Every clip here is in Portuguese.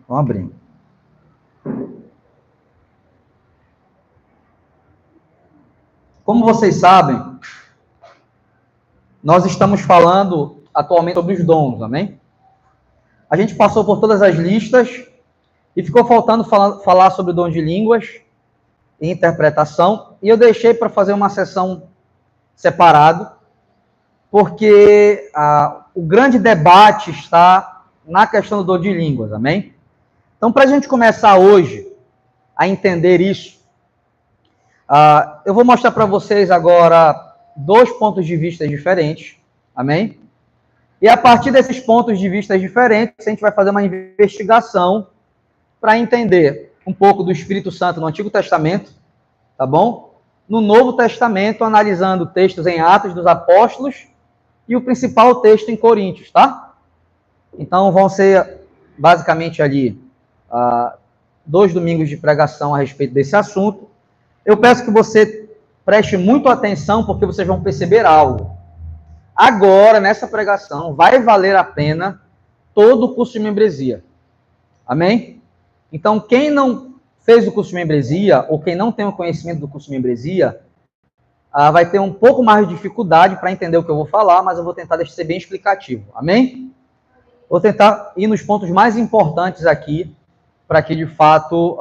Vamos abrir. Como vocês sabem, nós estamos falando atualmente sobre os dons, amém? A gente passou por todas as listas e ficou faltando falar sobre o dom de línguas e interpretação, e eu deixei para fazer uma sessão separado, porque o grande debate está na questão do dom de línguas, amém? Então, para a gente começar hoje a entender isso, eu vou mostrar para vocês agora 2 pontos de vista diferentes, amém? E a partir desses pontos de vista diferentes, a gente vai fazer uma investigação para entender um pouco do Espírito Santo no Antigo Testamento, tá bom? No Novo Testamento, analisando textos em Atos dos Apóstolos e o principal texto em Coríntios, tá? Então, vão ser basicamente ali 2 domingos de pregação a respeito desse assunto. Eu peço que você preste muito atenção, porque vocês vão perceber algo. Agora, nessa pregação, vai valer a pena todo o curso de membresia. Amém? Então, quem não fez o curso de membresia, ou quem não tem o conhecimento do curso de membresia, vai ter um pouco mais de dificuldade para entender o que eu vou falar, mas eu vou tentar ser bem explicativo. Amém? Vou tentar ir nos pontos mais importantes aqui, para que, de fato,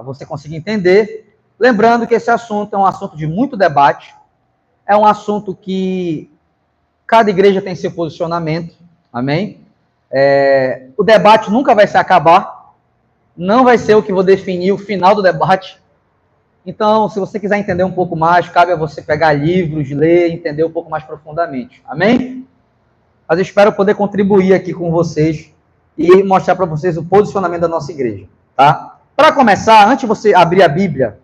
você consiga entender. Lembrando que esse assunto é um assunto de muito debate, é um assunto que cada igreja tem seu posicionamento, amém? O debate nunca vai se acabar, não vai ser eu que vou definir o final do debate. Então, se você quiser entender um pouco mais, cabe a você pegar livros, ler, entender um pouco mais profundamente, amém? Mas eu espero poder contribuir aqui com vocês e mostrar para vocês o posicionamento da nossa igreja, tá? Para começar, antes de você abrir a Bíblia,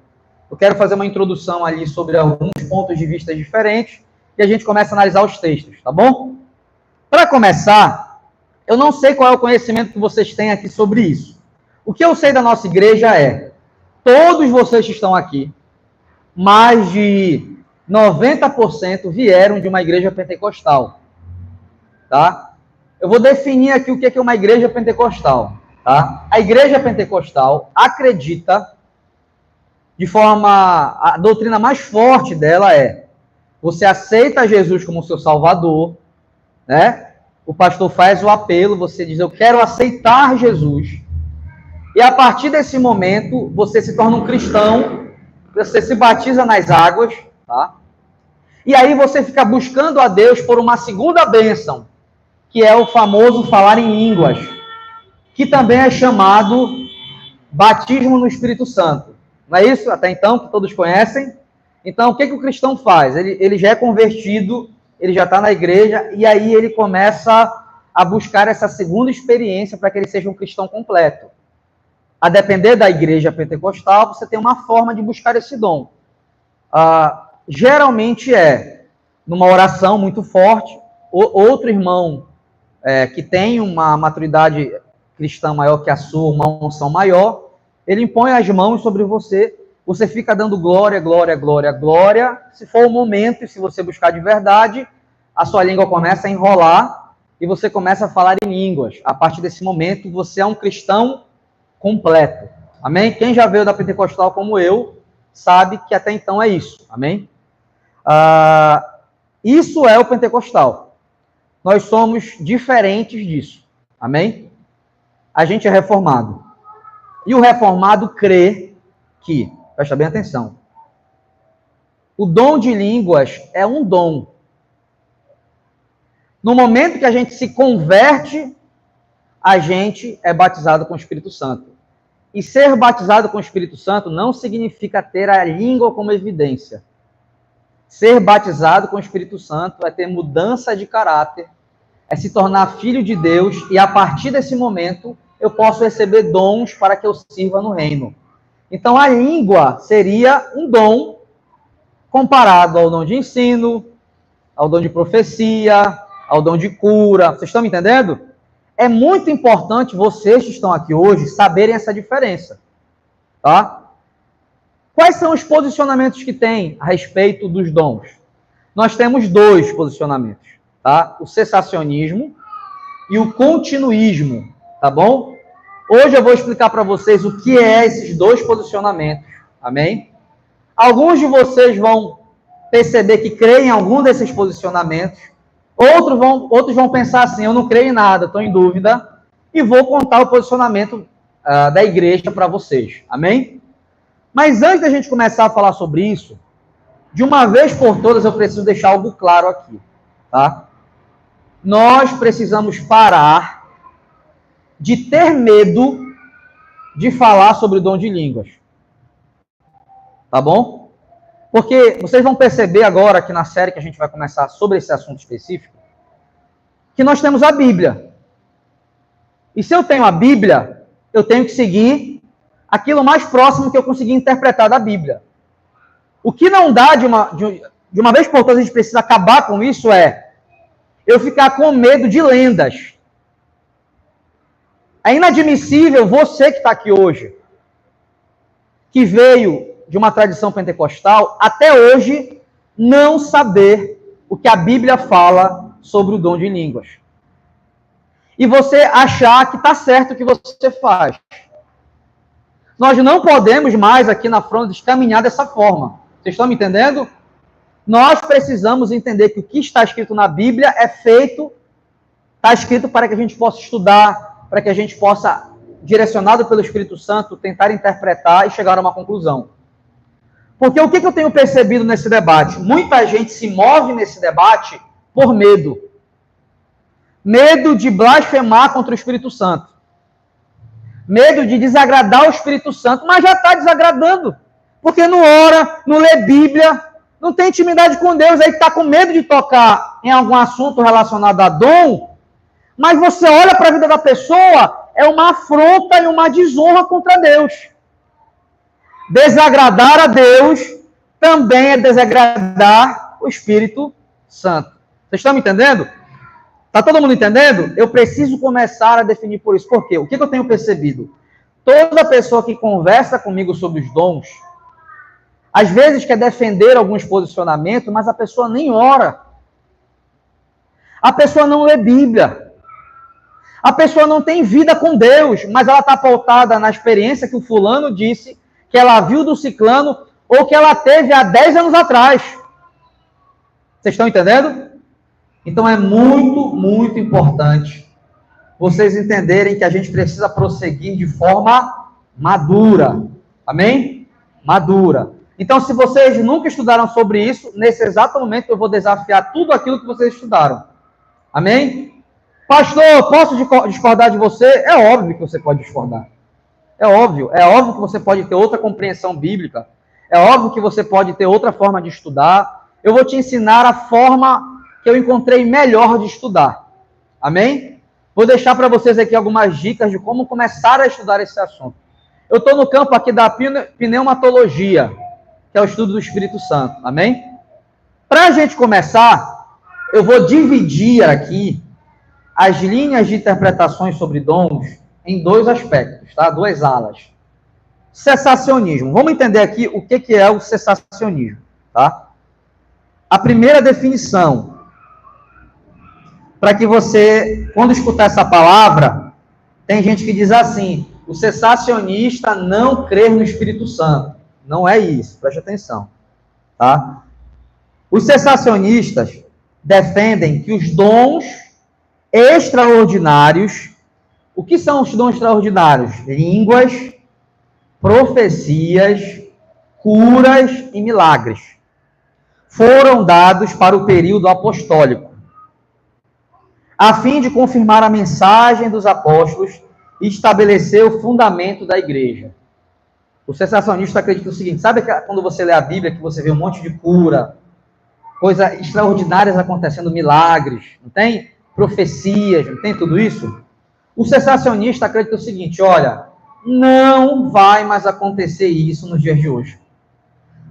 eu quero fazer uma introdução ali sobre alguns pontos de vista diferentes e a gente começa a analisar os textos, tá bom? Para começar, eu não sei qual é o conhecimento que vocês têm aqui sobre isso. O que eu sei da nossa igreja é, todos vocês que estão aqui, mais de 90% vieram de uma igreja pentecostal, tá? Eu vou definir aqui o que é uma igreja pentecostal, tá? A igreja pentecostal acredita, de forma, a doutrina mais forte dela é, você aceita Jesus como seu salvador, né? O pastor faz o apelo, você diz, eu quero aceitar Jesus. E a partir desse momento, você se torna um cristão, você se batiza nas águas, tá? E aí você fica buscando a Deus por uma segunda bênção, que é o famoso falar em línguas, que também é chamado batismo no Espírito Santo. Não é isso? Até então, que todos conhecem. Então, o que o cristão faz? Ele já é convertido, ele já está na igreja, e aí ele começa a buscar essa segunda experiência para que ele seja um cristão completo. A depender da igreja pentecostal, você tem uma forma de buscar esse dom. Geralmente é numa oração muito forte, outro irmão que tem uma maturidade cristã maior que a sua, uma unção maior, ele impõe as mãos sobre você, você fica dando glória, glória, glória, glória. Se for o momento, e se você buscar de verdade, a sua língua começa a enrolar e você começa a falar em línguas. A partir desse momento, você é um cristão completo. Amém? Quem já veio da pentecostal como eu, sabe que até então é isso. Amém? Isso é o pentecostal. Nós somos diferentes disso. Amém? A gente é reformado. E o reformado crê que, presta bem atenção, o dom de línguas é um dom. No momento que a gente se converte, a gente é batizado com o Espírito Santo. E ser batizado com o Espírito Santo não significa ter a língua como evidência. Ser batizado com o Espírito Santo é ter mudança de caráter, é se tornar filho de Deus, e a partir desse momento eu posso receber dons para que eu sirva no reino. Então a língua seria um dom comparado ao dom de ensino, ao dom de profecia, ao dom de cura. Vocês estão me entendendo? É muito importante vocês que estão aqui hoje saberem essa diferença, tá? Quais são os posicionamentos que tem a respeito dos dons? Nós temos 2 posicionamentos, tá? O cessacionismo e o continuismo, tá bom? Hoje eu vou explicar para vocês o que é esses dois posicionamentos. Amém? Alguns de vocês vão perceber que creem em algum desses posicionamentos. Outros vão pensar assim, eu não creio em nada, estou em dúvida. E vou contar o posicionamento da igreja para vocês. Amém? Mas antes da gente começar a falar sobre isso, de uma vez por todas eu preciso deixar algo claro aqui. Tá? Nós precisamos parar de ter medo de falar sobre o dom de línguas. Tá bom? Porque vocês vão perceber agora, que na série que a gente vai começar sobre esse assunto específico, que nós temos a Bíblia. E se eu tenho a Bíblia, eu tenho que seguir aquilo mais próximo que eu consegui interpretar da Bíblia. O que não dá de uma vez por todas, a gente precisa acabar com isso, é eu ficar com medo de lendas. É inadmissível você que está aqui hoje, que veio de uma tradição pentecostal, até hoje, não saber o que a Bíblia fala sobre o dom de línguas. E você achar que está certo o que você faz. Nós não podemos mais aqui na Frontex caminhar dessa forma. Vocês estão me entendendo? Nós precisamos entender que o que está escrito na Bíblia está escrito para que a gente possa estudar, para que a gente possa, direcionado pelo Espírito Santo, tentar interpretar e chegar a uma conclusão. Porque o que eu tenho percebido nesse debate? Muita gente se move nesse debate por medo. Medo de blasfemar contra o Espírito Santo. Medo de desagradar o Espírito Santo, mas já está desagradando. Porque não ora, não lê Bíblia, não tem intimidade com Deus, aí está com medo de tocar em algum assunto relacionado a dom, mas você olha para a vida da pessoa, é uma afronta e uma desonra contra Deus. Desagradar a Deus também é desagradar o Espírito Santo. Vocês estão me entendendo? Está todo mundo entendendo? Eu preciso começar a definir por isso. Por quê? O que eu tenho percebido? Toda pessoa que conversa comigo sobre os dons, às vezes quer defender alguns posicionamentos, mas a pessoa nem ora. A pessoa não lê Bíblia. A pessoa não tem vida com Deus, mas ela está pautada na experiência que o fulano disse, que ela viu do ciclano, ou que ela teve há 10 anos atrás. Vocês estão entendendo? Então é muito, muito importante vocês entenderem que a gente precisa prosseguir de forma madura. Amém? Madura. Então, se vocês nunca estudaram sobre isso, nesse exato momento eu vou desafiar tudo aquilo que vocês estudaram. Amém? Pastor, posso discordar de você? É óbvio que você pode discordar. É óbvio que você pode ter outra compreensão bíblica. É óbvio que você pode ter outra forma de estudar. Eu vou te ensinar a forma que eu encontrei melhor de estudar. Amém? Vou deixar para vocês aqui algumas dicas de como começar a estudar esse assunto. Eu estou no campo aqui da pneumatologia, que é o estudo do Espírito Santo. Amém? Para a gente começar, eu vou dividir aqui as linhas de interpretações sobre dons em dois aspectos, tá? Duas alas. Cessacionismo. Vamos entender aqui o que é o cessacionismo, tá? A primeira definição, para que você, quando escutar essa palavra, tem gente que diz assim, o cessacionista não crê no Espírito Santo. Não é isso, preste atenção, tá? Os cessacionistas defendem que os dons extraordinários, o que são os dons extraordinários? Línguas, profecias, curas e milagres. Foram dados para o período apostólico, a fim de confirmar a mensagem dos apóstolos e estabelecer o fundamento da igreja. O cessacionista acredita o seguinte, sabe quando você lê a Bíblia, que você vê um monte de cura, coisas extraordinárias acontecendo, milagres, não tem? Profecias, não tem tudo isso? O cessacionista acredita o seguinte, olha, não vai mais acontecer isso nos dias de hoje.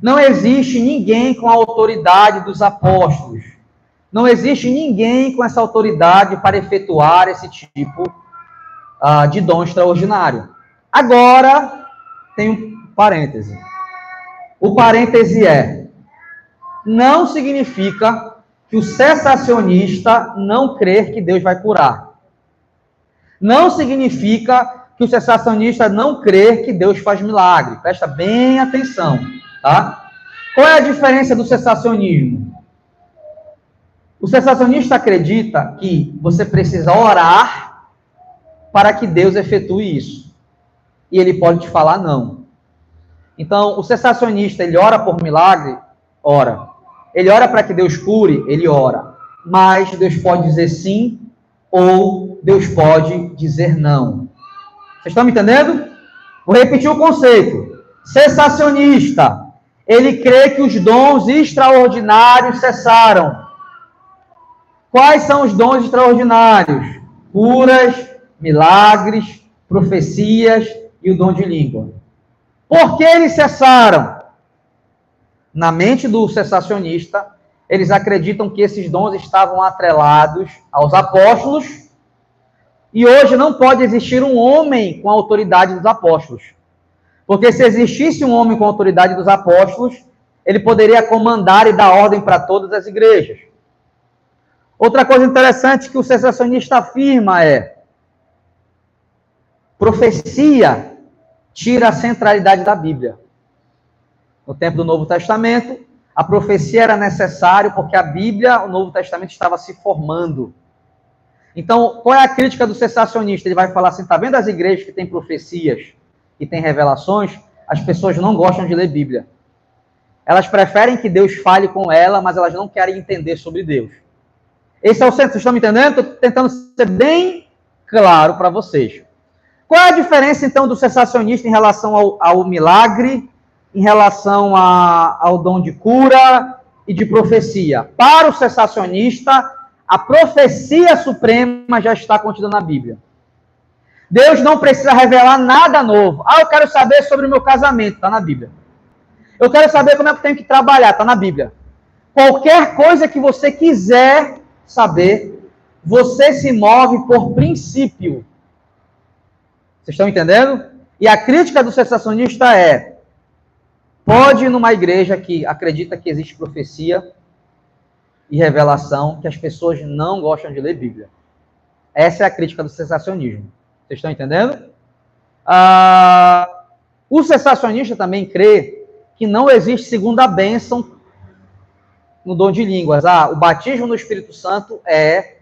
Não existe ninguém com a autoridade dos apóstolos. Não existe ninguém com essa autoridade para efetuar esse tipo de dom extraordinário. Agora, tem um parêntese. O parêntese é, não significa que o cessacionista não crer que Deus vai curar. Não significa que o cessacionista não crê que Deus faz milagre. Presta bem atenção, tá? Qual é a diferença do cessacionismo? O cessacionista acredita que você precisa orar para que Deus efetue isso. E ele pode te falar não. Então, o cessacionista, ele ora por milagre? Ora. Ele ora para que Deus cure? Ele ora. Mas Deus pode dizer sim ou Deus pode dizer não. Vocês estão me entendendo? Vou repetir o conceito. Cessacionista, ele crê que os dons extraordinários cessaram. Quais são os dons extraordinários? Curas, milagres, profecias e o dom de língua. Por que eles cessaram? Na mente do cessacionista, eles acreditam que esses dons estavam atrelados aos apóstolos e hoje não pode existir um homem com a autoridade dos apóstolos. Porque se existisse um homem com a autoridade dos apóstolos, ele poderia comandar e dar ordem para todas as igrejas. Outra coisa interessante que o cessacionista afirma é: profecia tira a centralidade da Bíblia. No tempo do Novo Testamento, a profecia era necessária porque a Bíblia, o Novo Testamento, estava se formando. Então, qual é a crítica do cessacionista? Ele vai falar assim, tá vendo as igrejas que têm profecias e têm revelações? As pessoas não gostam de ler Bíblia. Elas preferem que Deus fale com ela, mas elas não querem entender sobre Deus. Esse é o centro, vocês estão me entendendo? Estou tentando ser bem claro para vocês. Qual é a diferença, então, do cessacionista em relação ao milagre, em relação ao dom de cura e de profecia? Para o cessacionista, a profecia suprema já está contida na Bíblia. Deus não precisa revelar nada novo. Eu quero saber sobre o meu casamento, está na Bíblia. Eu quero saber como é que eu tenho que trabalhar, está na Bíblia. Qualquer coisa que você quiser saber, você se move por princípio. Vocês estão entendendo? E a crítica do cessacionista é: pode ir numa igreja que acredita que existe profecia e revelação, que as pessoas não gostam de ler Bíblia. Essa é a crítica do cessacionismo. Vocês estão entendendo? O cessacionista também crê que não existe segunda bênção no dom de línguas. O batismo no Espírito Santo é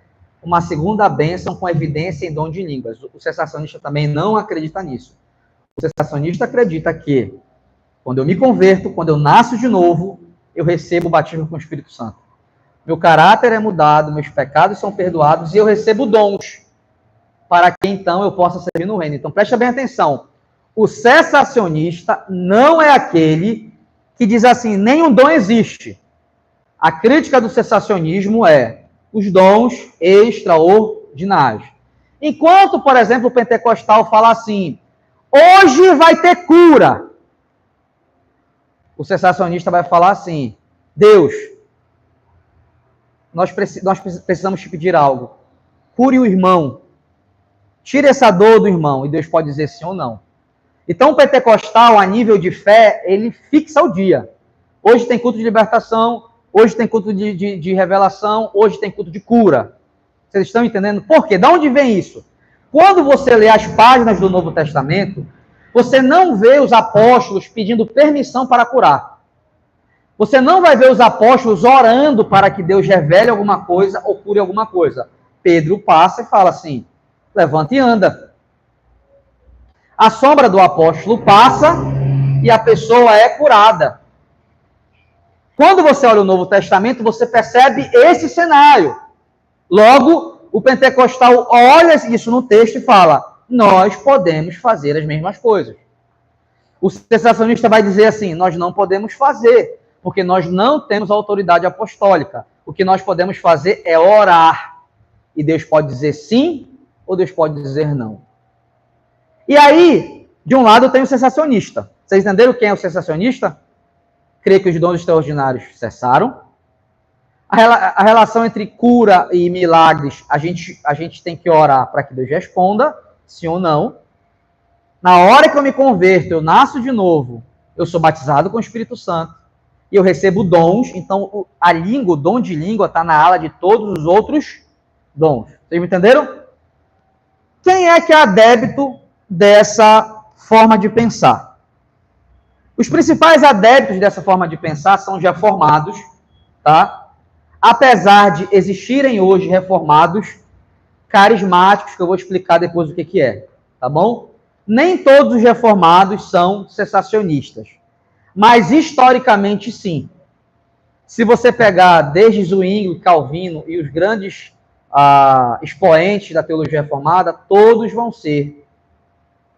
uma segunda bênção com evidência em dom de línguas. O cessacionista também não acredita nisso. O cessacionista acredita que, quando eu me converto, quando eu nasço de novo, eu recebo o batismo com o Espírito Santo. Meu caráter é mudado, meus pecados são perdoados e eu recebo dons para que então eu possa servir no reino. Então preste bem atenção. O cessacionista não é aquele que diz assim, nenhum dom existe. A crítica do cessacionismo é os dons extraordinários. Enquanto, por exemplo, o pentecostal fala assim, hoje vai ter cura. O cessacionista vai falar assim, Deus, nós precisamos te pedir algo. Cure o irmão. Tire essa dor do irmão. E Deus pode dizer sim ou não. Então, o pentecostal, a nível de fé, ele fixa o dia. Hoje tem culto de libertação, hoje tem culto de revelação, hoje tem culto de cura. Vocês estão entendendo? Por quê? De onde vem isso? Quando você lê as páginas do Novo Testamento, você não vê os apóstolos pedindo permissão para curar. Você não vai ver os apóstolos orando para que Deus revele alguma coisa ou cure alguma coisa. Pedro passa e fala assim, levanta e anda. A sombra do apóstolo passa e a pessoa é curada. Quando você olha o Novo Testamento, você percebe esse cenário. Logo, o pentecostal olha isso no texto e fala, nós podemos fazer as mesmas coisas. O cessacionista vai dizer assim, nós não podemos fazer, porque nós não temos autoridade apostólica. O que nós podemos fazer é orar. E Deus pode dizer sim, ou Deus pode dizer não. E aí, de um lado, tem o cessacionista. Vocês entenderam quem é o cessacionista? Crê que os dons extraordinários cessaram. A relação entre cura e milagres, a gente tem que orar para que Deus responda, sim ou não. Na hora que eu me converto, eu nasço de novo, eu sou batizado com o Espírito Santo, e eu recebo dons, então a língua, o dom de língua está na ala de todos os outros dons. Vocês me entenderam? Quem é que é adepto dessa forma de pensar. Os principais adeptos dessa forma de pensar são os reformados, tá? Apesar de existirem hoje reformados carismáticos, que eu vou explicar depois o que é, tá bom? Nem todos os reformados são cessacionistas, mas historicamente sim. Se você pegar desde Zwingli, Calvino e os grandes expoentes da teologia reformada, todos vão ser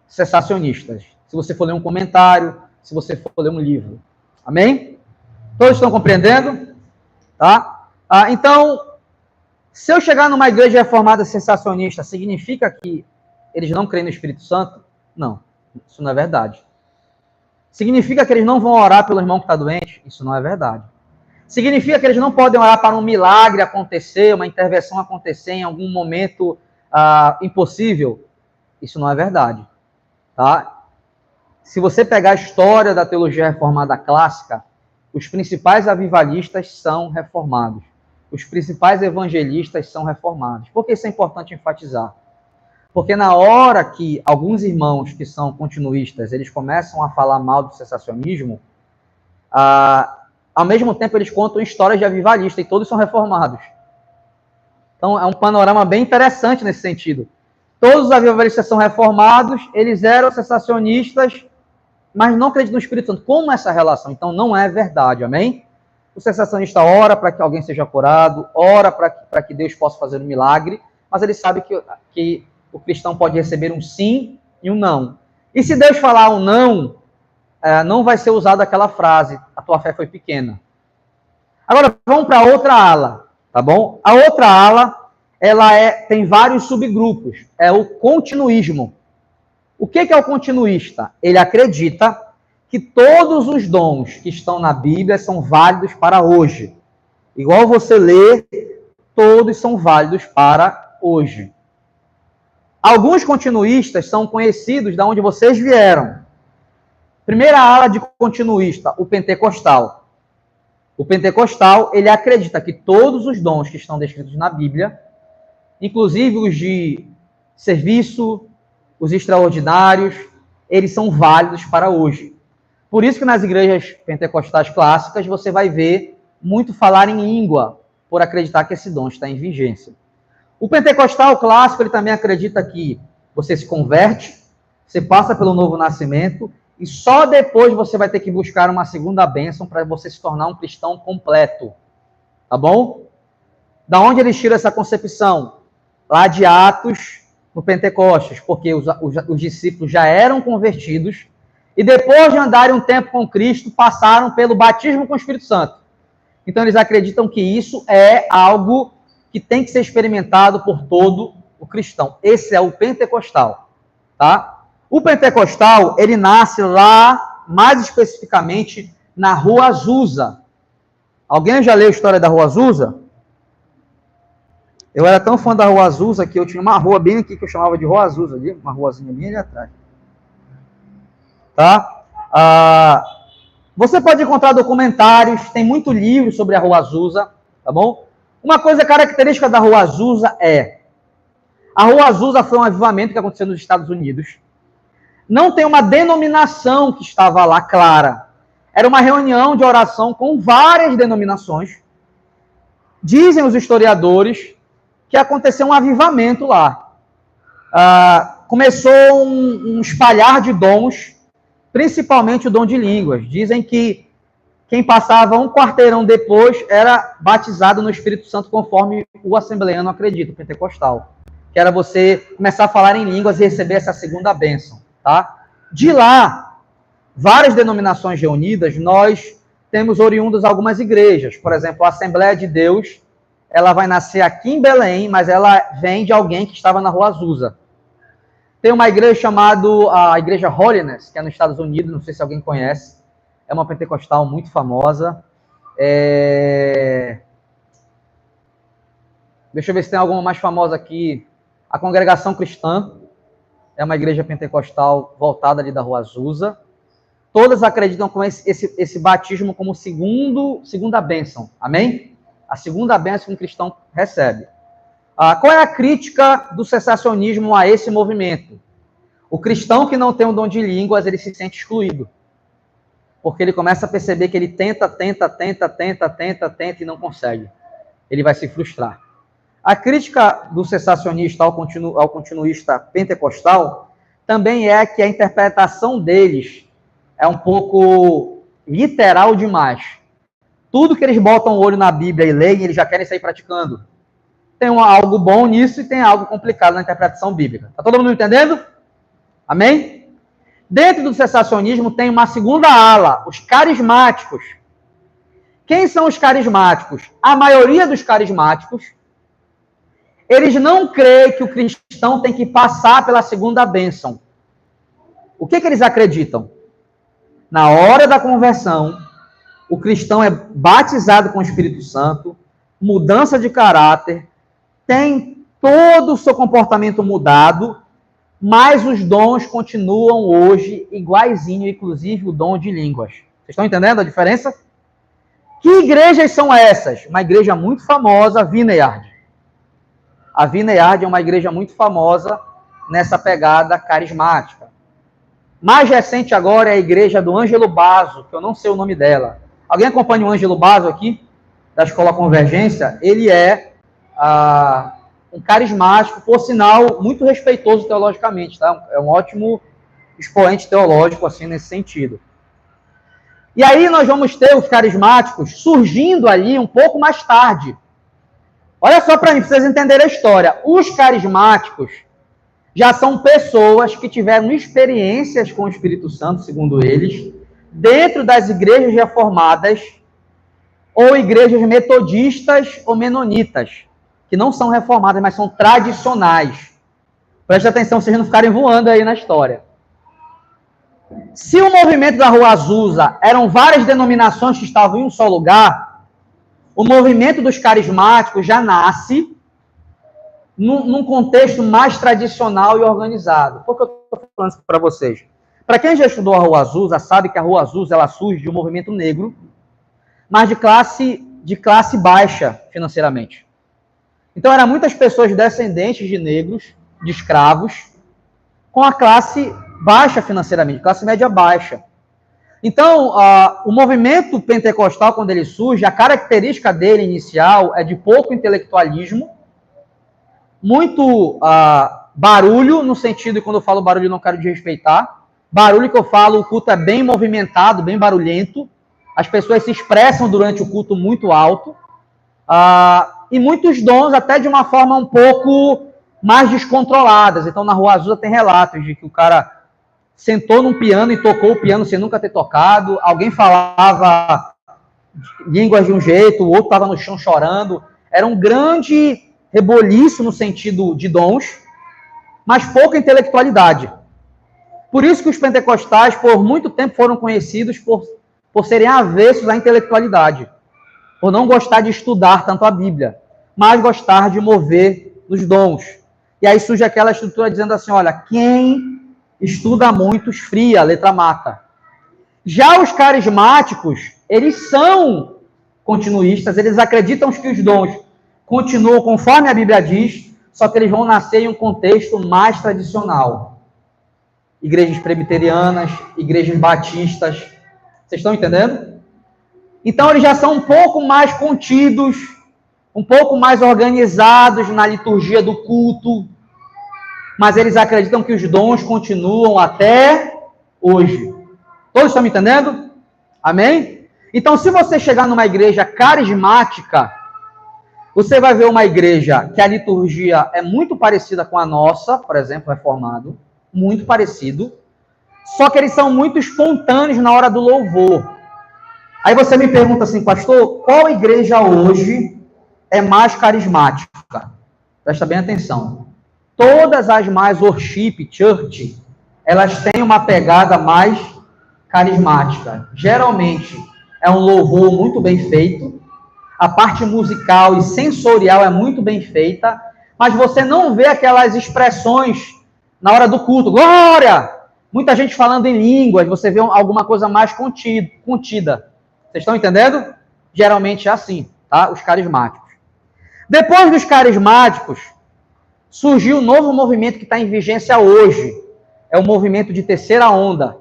cessacionistas. Se você for ler um comentário, se você for ler um livro. Amém? Todos estão compreendendo? Tá? Então, se eu chegar numa igreja reformada cessacionista, significa que eles não creem no Espírito Santo? Não, isso não é verdade. Significa que eles não vão orar pelo irmão que está doente? Isso não é verdade. Significa que eles não podem orar para um milagre acontecer, uma intervenção acontecer em algum momento impossível? Isso não é verdade. Tá? Se você pegar a história da teologia reformada clássica, os principais avivalistas são reformados. Os principais evangelistas são reformados. Por que isso é importante enfatizar? Porque na hora que alguns irmãos que são continuistas, eles começam a falar mal do cessacionismo, ao mesmo tempo eles contam histórias de avivalistas e todos são reformados. Então é um panorama bem interessante nesse sentido. Todos os avivalistas são reformados, eles eram cessacionistas, mas não acreditam no Espírito Santo. Como essa relação? Então não é verdade, amém? O cessacionista ora para que alguém seja curado, ora para que Deus possa fazer um milagre, mas ele sabe que o cristão pode receber um sim e um não. E se Deus falar um não, não vai ser usada aquela frase, a tua fé foi pequena. Agora, vamos para outra ala, tá bom? A outra ala, ela tem vários subgrupos, é o continuismo. O que é o continuista? Ele acredita que todos os dons que estão na Bíblia são válidos para hoje. Igual você lê, todos são válidos para hoje. Alguns continuistas são conhecidos de onde vocês vieram. Primeira ala de continuista, o pentecostal. O pentecostal, ele acredita que todos os dons que estão descritos na Bíblia, inclusive os de serviço, os extraordinários, eles são válidos para hoje. Por isso que nas igrejas pentecostais clássicas você vai ver muito falar em língua, por acreditar que esse dom está em vigência. O pentecostal clássico, ele também acredita que você se converte, você passa pelo novo nascimento, e só depois você vai ter que buscar uma segunda bênção para você se tornar um cristão completo. Tá bom? Da onde eles tiram essa concepção? Lá de Atos, no Pentecostes, porque os discípulos já eram convertidos e depois de andarem um tempo com Cristo, passaram pelo batismo com o Espírito Santo. Então eles acreditam que isso é algo que tem que ser experimentado por todo o cristão. Esse é o pentecostal, tá? O pentecostal, ele nasce lá, mais especificamente, na Rua Azusa. Alguém já leu a história da Rua Azusa? Eu era tão fã da Rua Azusa que eu tinha uma rua bem aqui que eu chamava de Rua Azusa, ali, uma ruazinha bem ali atrás. Tá? Você pode encontrar documentários, tem muito livro sobre a Rua Azusa, tá bom? Uma coisa característica da Rua Azusa a Rua Azusa foi um avivamento que aconteceu nos Estados Unidos. Não tem uma denominação que estava lá clara. Era uma reunião de oração com várias denominações. Dizem os historiadores que aconteceu um avivamento lá. Começou um espalhar de dons, principalmente o dom de línguas. Dizem que quem passava um quarteirão depois era batizado no Espírito Santo, conforme o assembleiano acredita, o pentecostal. Que era você começar a falar em línguas e receber essa segunda bênção. Tá? De lá, várias denominações reunidas, nós temos oriundos algumas igrejas. Por exemplo, a Assembleia de Deus, ela vai nascer aqui em Belém, mas ela vem de alguém que estava na Rua Azusa. Tem uma igreja chamada a Igreja Holiness, que é nos Estados Unidos, não sei se alguém conhece. É uma pentecostal muito famosa. Deixa eu ver se tem alguma mais famosa aqui. A Congregação Cristã é uma igreja pentecostal voltada ali da Rua Azusa. Todas acreditam com esse batismo como segunda bênção. Amém? A segunda bênção que um cristão recebe. Qual é a crítica do cessacionismo a esse movimento? O cristão que não tem o dom de línguas, ele se sente excluído. Porque ele começa a perceber que ele tenta e não consegue. Ele vai se frustrar. A crítica do cessacionista ao continuista pentecostal também é que a interpretação deles é um pouco literal demais. Tudo que eles botam o olho na Bíblia e leem, eles já querem sair praticando. Tem algo bom nisso e tem algo complicado na interpretação bíblica. Está todo mundo entendendo? Amém? Dentro do cessacionismo tem uma segunda ala, os carismáticos. Quem são os carismáticos? A maioria dos carismáticos, eles não creem que o cristão tem que passar pela segunda bênção. O que eles acreditam? Na hora da conversão, o cristão é batizado com o Espírito Santo, mudança de caráter, tem todo o seu comportamento mudado, mas os dons continuam hoje iguaizinho, inclusive o dom de línguas. Vocês estão entendendo a diferença? Que igrejas são essas? Uma igreja muito famosa, Vineyard. A Vineyard é uma igreja muito famosa nessa pegada carismática. Mais recente agora é a igreja do Ângelo Basso, que eu não sei o nome dela. Alguém acompanha o Ângelo Basso aqui, da Escola Convergência? Ele é um carismático, por sinal, muito respeitoso teologicamente, tá? É um ótimo expoente teológico, assim, nesse sentido. E aí nós vamos ter os carismáticos surgindo ali um pouco mais tarde. Olha só para mim, para vocês entenderem a história. Os carismáticos já são pessoas que tiveram experiências com o Espírito Santo, segundo eles, dentro das igrejas reformadas ou igrejas metodistas ou menonitas, que não são reformadas, mas são tradicionais. Preste atenção, vocês não ficarem voando aí na história. Se o movimento da Rua Azusa eram várias denominações que estavam em um só lugar, o movimento dos carismáticos já nasce num contexto mais tradicional e organizado. Por que eu estou falando isso para vocês? Para quem já estudou a Rua Azusa, sabe que a Rua Azusa ela surge de um movimento negro, mas de classe baixa financeiramente. Então, eram muitas pessoas descendentes de negros, de escravos, com a classe baixa financeiramente, classe média baixa. Então, o movimento pentecostal, quando ele surge, a característica dele inicial é de pouco intelectualismo, muito barulho, no sentido, quando eu falo barulho, não quero desrespeitar. Barulho que eu falo, o culto é bem movimentado, bem barulhento. As pessoas se expressam durante o culto muito alto. E muitos dons, até de uma forma um pouco mais descontroladas. Então, na Rua Azusa tem relatos de que o cara sentou num piano e tocou o piano sem nunca ter tocado. Alguém falava línguas de um jeito, o outro estava no chão chorando. Era um grande reboliço no sentido de dons, mas pouca intelectualidade. Por isso que os pentecostais, por muito tempo, foram conhecidos por serem avessos à intelectualidade, por não gostar de estudar tanto a Bíblia, mas gostar de mover nos dons. E aí surge aquela estrutura dizendo assim, olha, quem estuda muito esfria, a letra mata. Já os carismáticos, eles são continuistas, eles acreditam que os dons continuam conforme a Bíblia diz, só que eles vão nascer em um contexto mais tradicional. Igrejas presbiterianas, igrejas batistas. Vocês estão entendendo? Então, eles já são um pouco mais contidos, um pouco mais organizados na liturgia do culto, mas eles acreditam que os dons continuam até hoje. Todos estão me entendendo? Amém? Então, se você chegar numa igreja carismática, você vai ver uma igreja que a liturgia é muito parecida com a nossa, por exemplo, reformado, muito parecido, só que eles são muito espontâneos na hora do louvor. Aí você me pergunta assim, pastor, qual igreja hoje é mais carismática? Presta bem atenção. Todas as mais worship, church, elas têm uma pegada mais carismática. Geralmente é um louvor muito bem feito, a parte musical e sensorial é muito bem feita, mas você não vê aquelas expressões na hora do culto. Glória! Muita gente falando em línguas, você vê alguma coisa mais contida. Vocês estão entendendo? Geralmente é assim, tá? Os carismáticos. Depois dos carismáticos, surgiu um novo movimento que está em vigência hoje. é o movimento de terceira onda.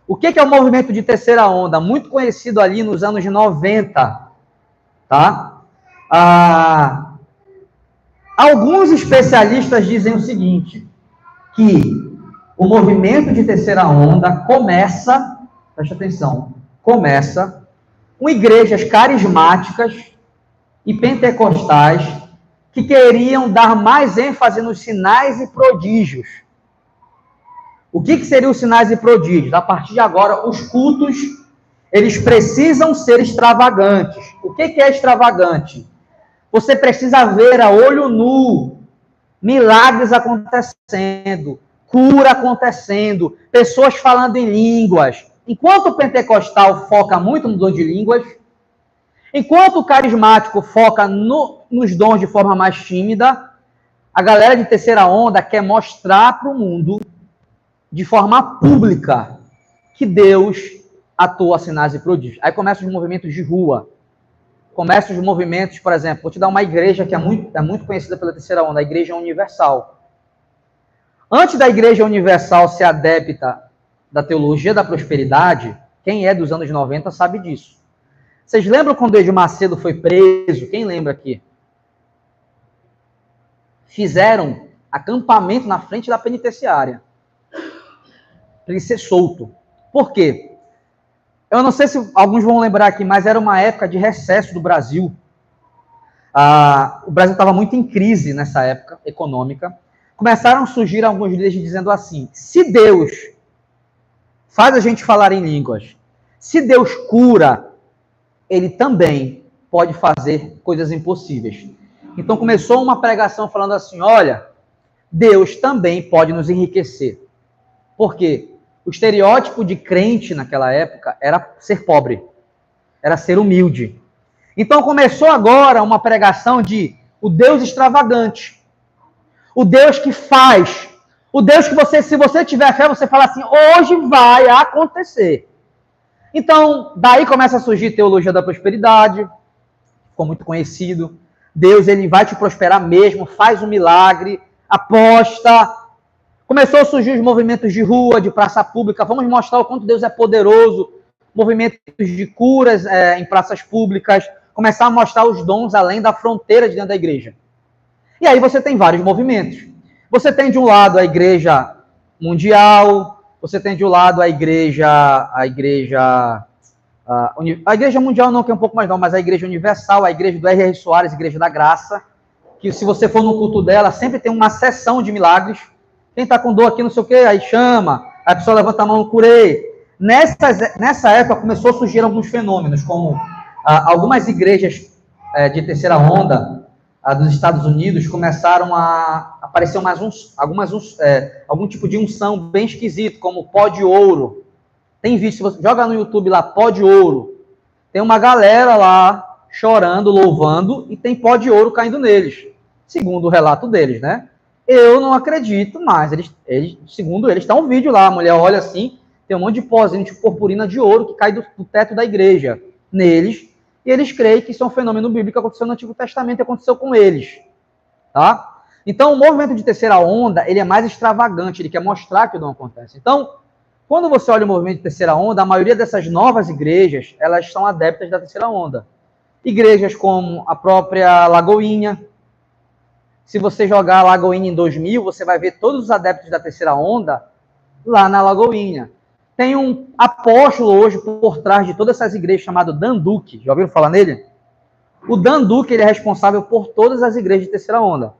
O que é o movimento de terceira onda? Muito conhecido ali nos anos 90, tá? Alguns especialistas dizem o seguinte, que o movimento de terceira onda começa, presta atenção, começa com igrejas carismáticas e pentecostais que queriam dar mais ênfase nos sinais e prodígios. O que seriam os sinais e prodígios? A partir de agora, os cultos, eles precisam ser extravagantes. O que é extravagante? Você precisa ver a olho nu milagres acontecendo, cura acontecendo, pessoas falando em línguas. Enquanto o pentecostal foca muito no dom de línguas, enquanto o carismático foca nos dons de forma mais tímida, a galera de terceira onda quer mostrar para o mundo, de forma pública, que Deus atua sinais e prodígios. Aí começam os movimentos de rua. Começam os movimentos, por exemplo, vou te dar uma igreja que é muito conhecida pela terceira onda, a Igreja Universal. Antes da Igreja Universal ser adepta da teologia da prosperidade, quem é dos anos 90 sabe disso. Vocês lembram quando Edir Macedo foi preso? Quem lembra aqui? Fizeram acampamento na frente da penitenciária para ele ser solto. Por quê? Eu não sei se alguns vão lembrar aqui, mas era uma época de recesso do Brasil. O Brasil estava muito em crise nessa época econômica. Começaram a surgir alguns líderes dizendo assim, se Deus faz a gente falar em línguas, se Deus cura, ele também pode fazer coisas impossíveis. Então começou uma pregação falando assim, olha, Deus também pode nos enriquecer. Por quê? O estereótipo de crente naquela época era ser pobre, era ser humilde. Então começou agora uma pregação de o Deus extravagante, o Deus que faz, o Deus que você, se você tiver fé, você fala assim, hoje vai acontecer. Então, daí começa a surgir teologia da prosperidade, ficou muito conhecido. Deus, ele vai te prosperar mesmo, faz um milagre, aposta. Começou a surgir os movimentos de rua, de praça pública. Vamos mostrar o quanto Deus é poderoso. Movimentos de curas em praças públicas. Começar a mostrar os dons além da fronteira de dentro da igreja. E aí você tem vários movimentos. Você tem de um lado a igreja mundial, você tem de um lado a igreja mundial não, que é um pouco mais não, mas a igreja universal, a igreja do R.R. Soares, igreja da graça, que se você for no culto dela, sempre tem uma sessão de milagres. Quem está com dor aqui, não sei o quê, aí chama, a pessoa levanta a mão, curei. Nessa época começou a surgir alguns fenômenos, como algumas igrejas de terceira onda dos Estados Unidos começaram a aparecer algum tipo de unção bem esquisito, como pó de ouro. Tem vídeo, se você joga no YouTube lá, pó de ouro. Tem uma galera lá chorando, louvando, e tem pó de ouro caindo neles, segundo o relato deles, né? Eu não acredito, mas segundo eles, está um vídeo lá, a mulher olha assim, tem um monte de pozinho de purpurina de ouro que cai do teto da igreja neles, e eles creem que isso é um fenômeno bíblico que aconteceu no Antigo Testamento e aconteceu com eles. Tá? Então, o movimento de terceira onda, ele é mais extravagante, ele quer mostrar que não acontece. Então, quando você olha o movimento de terceira onda, a maioria dessas novas igrejas, elas são adeptas da terceira onda. Igrejas como a própria Lagoinha. Se você jogar a Lagoinha em 2000, você vai ver todos os adeptos da terceira onda lá na Lagoinha. Tem um apóstolo hoje por trás de todas essas igrejas chamado Dan Duque. Já ouviram falar nele? O Dan Duque, ele é responsável por todas as igrejas de terceira onda.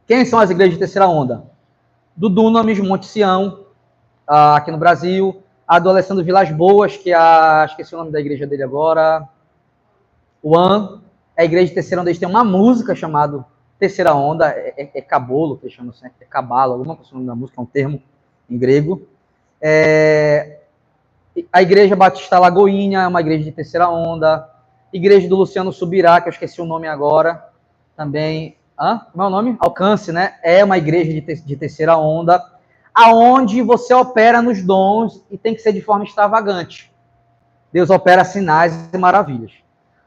Quem são as igrejas de terceira onda? Do Dunamis, Monte Sião, aqui no Brasil. A do Alessandro Vilas Boas, que esqueci o nome da igreja dele agora. A igreja de terceira onda, eles têm uma música chamada Terceira Onda, é cabolo, que chama assim, é cabalo, alguma coisa da música, é um termo em grego. A Igreja Batista Lagoinha é uma igreja de terceira onda. Igreja do Luciano Subirá, que eu esqueci o nome agora, também. Como é o nome? Alcance, né? É uma igreja de terceira onda, aonde você opera nos dons e tem que ser de forma extravagante. Deus opera sinais e maravilhas.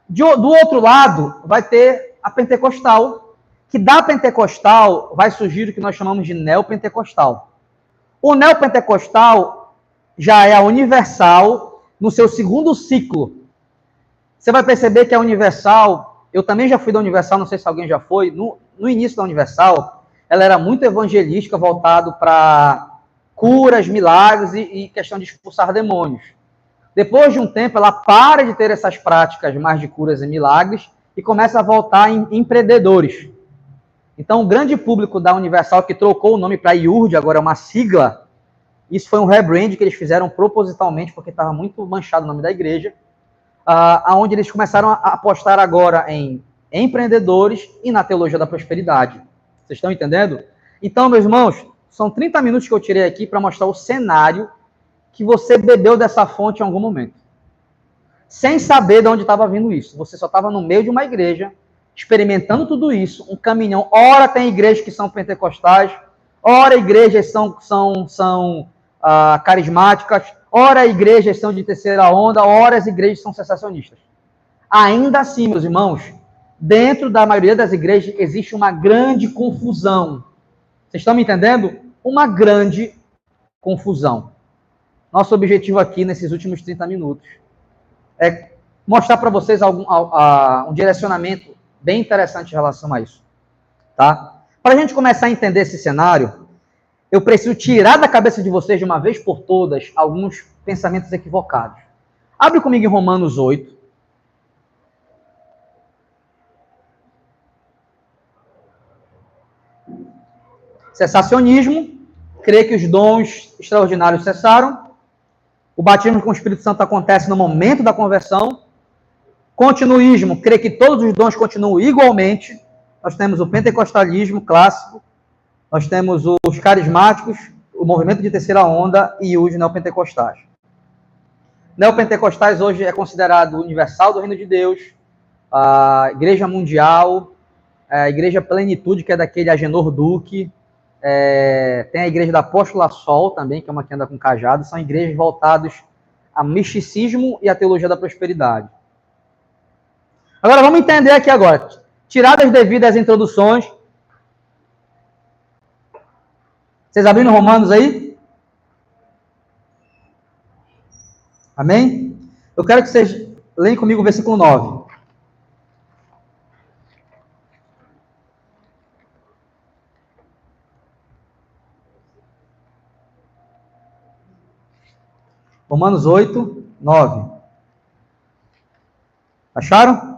Do outro lado, vai ter a pentecostal, que da pentecostal vai surgir o que nós chamamos de neopentecostal. O neopentecostal já é a Universal no seu segundo ciclo. Você vai perceber que a Universal, eu também já fui da Universal, não sei se alguém já foi, no início da Universal, ela era muito evangelística, voltado para curas, milagres e questão de expulsar demônios. Depois de um tempo, ela para de ter essas práticas mais de curas e milagres e começa a voltar em empreendedores. Então, o grande público da Universal, que trocou o nome para IURD, agora é uma sigla, isso foi um rebrand que eles fizeram propositalmente, porque estava muito manchado o nome da igreja, onde eles começaram a apostar agora em empreendedores e na teologia da prosperidade. Vocês estão entendendo? Então, meus irmãos, são 30 minutos que eu tirei aqui para mostrar o cenário que você bebeu dessa fonte em algum momento. Sem saber de onde estava vindo isso. Você só estava no meio de uma igreja, experimentando tudo isso, um caminhão. Ora tem igrejas que são pentecostais, ora igrejas são carismáticas, ora igrejas são de terceira onda, ora as igrejas são sensacionistas. Ainda assim, meus irmãos, dentro da maioria das igrejas existe uma grande confusão. Vocês estão me entendendo? Uma grande confusão. Nosso objetivo aqui, nesses últimos 30 minutos, é mostrar para vocês um direcionamento bem interessante em relação a isso. Tá? Para a gente começar a entender esse cenário, eu preciso tirar da cabeça de vocês, de uma vez por todas, alguns pensamentos equivocados. Abre comigo em Romanos 8. Cessacionismo, crê que os dons extraordinários cessaram. O batismo com o Espírito Santo acontece no momento da conversão. Continuismo, crê que todos os dons continuam igualmente. Nós temos o pentecostalismo clássico, nós temos os carismáticos, o movimento de terceira onda e os neopentecostais. Neopentecostais hoje é considerado universal do reino de Deus, a igreja mundial, a igreja plenitude, que é daquele Agenor Duque, tem a igreja da Apóstola Sol também, que é uma que anda com cajado, são igrejas voltadas a misticismo e a teologia da prosperidade. Agora, vamos entender aqui agora, tiradas as devidas introduções. Vocês abriram Romanos aí? Amém? Eu quero que vocês leiam comigo o versículo 9. Romanos 8, 9. Acharam?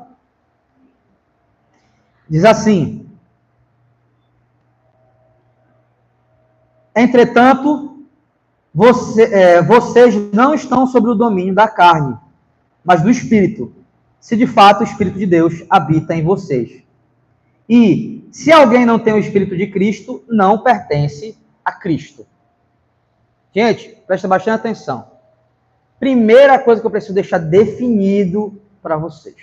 Diz assim: entretanto, vocês não estão sob o domínio da carne, mas do Espírito, se de fato o Espírito de Deus habita em vocês. E se alguém não tem o Espírito de Cristo, não pertence a Cristo. Gente, presta bastante atenção. Primeira coisa que eu preciso deixar definido para vocês.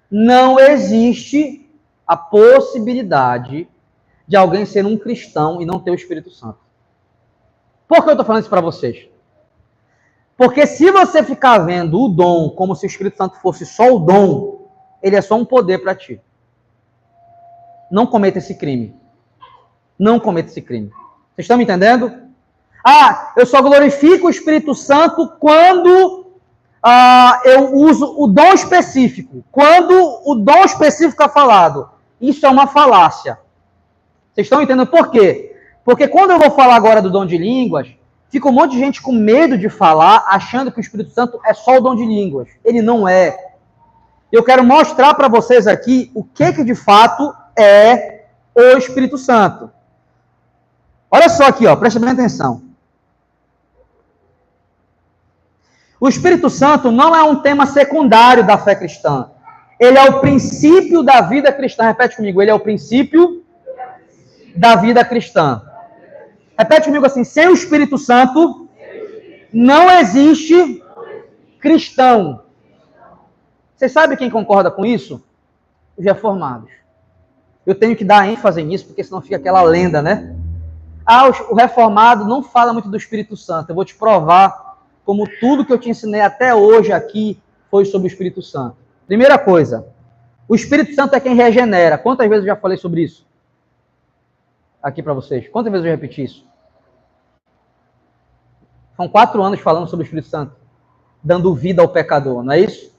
Não existe a possibilidade de alguém ser um cristão e não ter o Espírito Santo. Por que eu estou falando isso para vocês? Porque se você ficar vendo o dom como se o Espírito Santo fosse só o dom, ele é só um poder para ti. Não cometa esse crime. Não cometa esse crime. Vocês estão me entendendo? Eu só glorifico o Espírito Santo quando eu uso o dom específico. Quando o dom específico é falado. Isso é uma falácia. Vocês estão entendendo por quê? Porque quando eu vou falar agora do dom de línguas, fica um monte de gente com medo de falar, achando que o Espírito Santo é só o dom de línguas. Ele não é. Eu quero mostrar para vocês aqui o que de fato é o Espírito Santo. Olha só aqui, presta bem atenção. O Espírito Santo não é um tema secundário da fé cristã. Ele é o princípio da vida cristã. Repete comigo. Ele é o princípio da vida cristã. Repete comigo assim. Sem o Espírito Santo, não existe cristão. Vocês sabem quem concorda com isso? Os reformados. Eu tenho que dar ênfase nisso, porque senão fica aquela lenda, né? O reformado não fala muito do Espírito Santo. Eu vou te provar como tudo que eu te ensinei até hoje aqui foi sobre o Espírito Santo. Primeira coisa, o Espírito Santo é quem regenera. Quantas vezes eu já falei sobre isso? Aqui para vocês. Quantas vezes eu repeti isso? São 4 anos falando sobre o Espírito Santo, dando vida ao pecador, não é isso?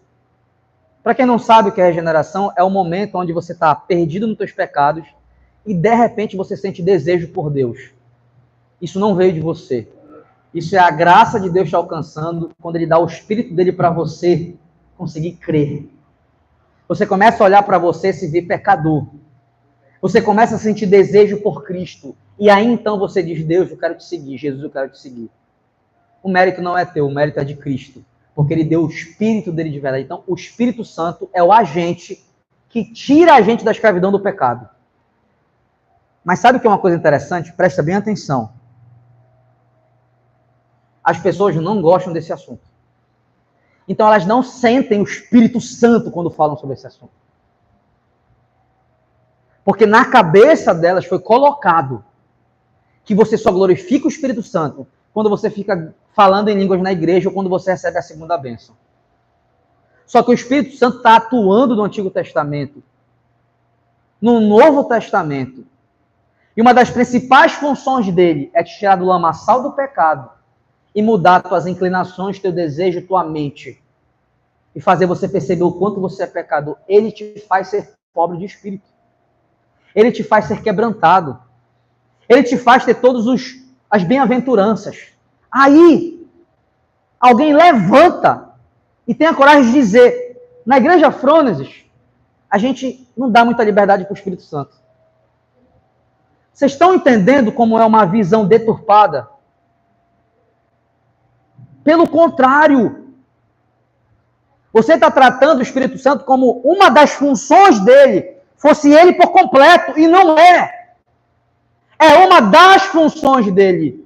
Para quem não sabe o que é regeneração, é o momento onde você está perdido nos seus pecados e de repente você sente desejo por Deus. Isso não veio de você. Isso é a graça de Deus te alcançando quando Ele dá o Espírito dele para você conseguir crer. Você começa a olhar para você e se ver pecador. Você começa a sentir desejo por Cristo. E aí então você diz, Deus, eu quero te seguir. Jesus, eu quero te seguir. O mérito não é teu, o mérito é de Cristo. Porque Ele deu o Espírito dele de verdade. Então, o Espírito Santo é o agente que tira a gente da escravidão do pecado. Mas sabe o que é uma coisa interessante? Presta bem atenção. As pessoas não gostam desse assunto. Então, elas não sentem o Espírito Santo quando falam sobre esse assunto. Porque na cabeça delas foi colocado que você só glorifica o Espírito Santo quando você fica falando em línguas na igreja ou quando você recebe a segunda bênção. Só que o Espírito Santo está atuando no Antigo Testamento, no Novo Testamento. E uma das principais funções dele é te tirar do lamaçal do pecado e mudar tuas inclinações, teu desejo, tua mente. E fazer você perceber o quanto você é pecador. Ele te faz ser pobre de espírito. Ele te faz ser quebrantado. Ele te faz ter todas as bem-aventuranças. Aí, alguém levanta e tem a coragem de dizer, na igreja Frônesis, a gente não dá muita liberdade para o Espírito Santo. Vocês estão entendendo como é uma visão deturpada? Pelo contrário, você está tratando o Espírito Santo como uma das funções dele, fosse ele por completo, e não é. É uma das funções dele.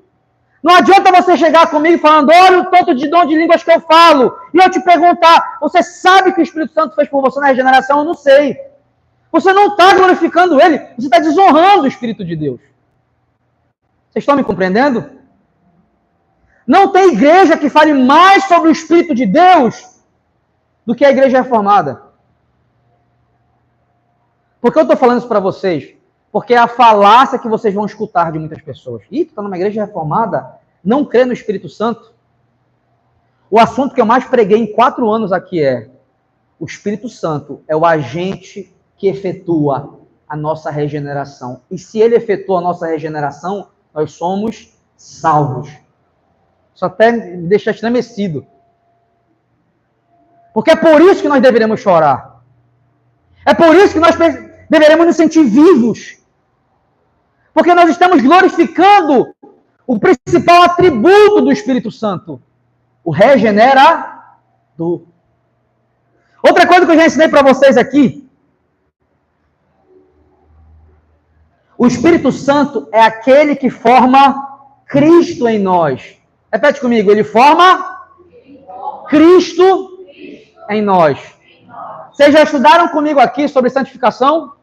Não adianta você chegar comigo falando, olha o tanto de dom de línguas que eu falo, e eu te perguntar, você sabe que o Espírito Santo fez por você na regeneração? Eu não sei. Você não está glorificando ele, você está desonrando o Espírito de Deus. Vocês estão me compreendendo? Não tem igreja que fale mais sobre o Espírito de Deus do que a igreja reformada. Por que eu estou falando isso para vocês? Porque é a falácia que vocês vão escutar de muitas pessoas. Ih, tu está numa igreja reformada, não crê no Espírito Santo? O assunto que eu mais preguei em 4 anos aqui é o Espírito Santo é o agente que efetua a nossa regeneração. E se ele efetua a nossa regeneração, nós somos salvos. Isso até me deixa estremecido. Porque é por isso que nós deveremos chorar. É por isso que nós deveremos nos sentir vivos. Porque nós estamos glorificando o principal atributo do Espírito Santo. O regenerador. Outra coisa que eu já ensinei para vocês aqui. O Espírito Santo é aquele que forma Cristo em nós. Repete comigo, ele forma Cristo em nós. Vocês já estudaram comigo aqui sobre santificação?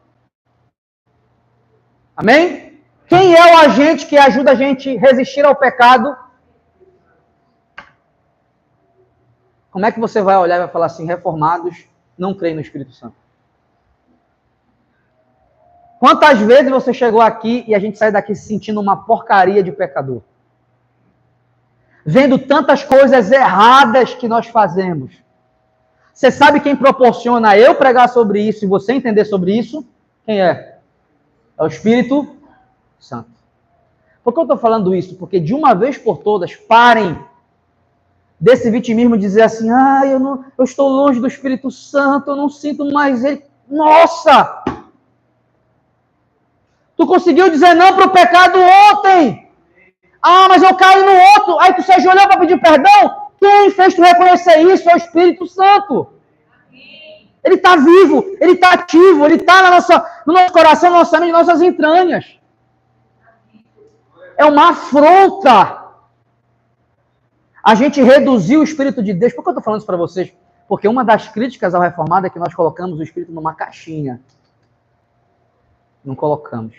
Amém? Quem é o agente que ajuda a gente a resistir ao pecado? Como é que você vai olhar e vai falar assim, reformados não creem no Espírito Santo? Quantas vezes você chegou aqui e a gente sai daqui se sentindo uma porcaria de pecador? Vendo tantas coisas erradas que nós fazemos. Você sabe quem proporciona eu pregar sobre isso e você entender sobre isso? Quem é? É o Espírito Santo. Por que eu estou falando isso? Porque de uma vez por todas, parem desse vitimismo de dizer assim, eu estou longe do Espírito Santo, eu não sinto mais ele. Nossa! Tu conseguiu dizer não para o pecado ontem. Mas eu caí no outro. Aí tu se ajoelhou para pedir perdão. Quem fez tu reconhecer isso é o Espírito Santo. Ele está vivo, ele está ativo, ele está no nosso coração, na nossa mente, nas nossas entranhas. É uma afronta a gente reduzir o Espírito de Deus. Por que eu estou falando isso para vocês? Porque uma das críticas ao reformado é que nós colocamos o Espírito numa caixinha. Não colocamos.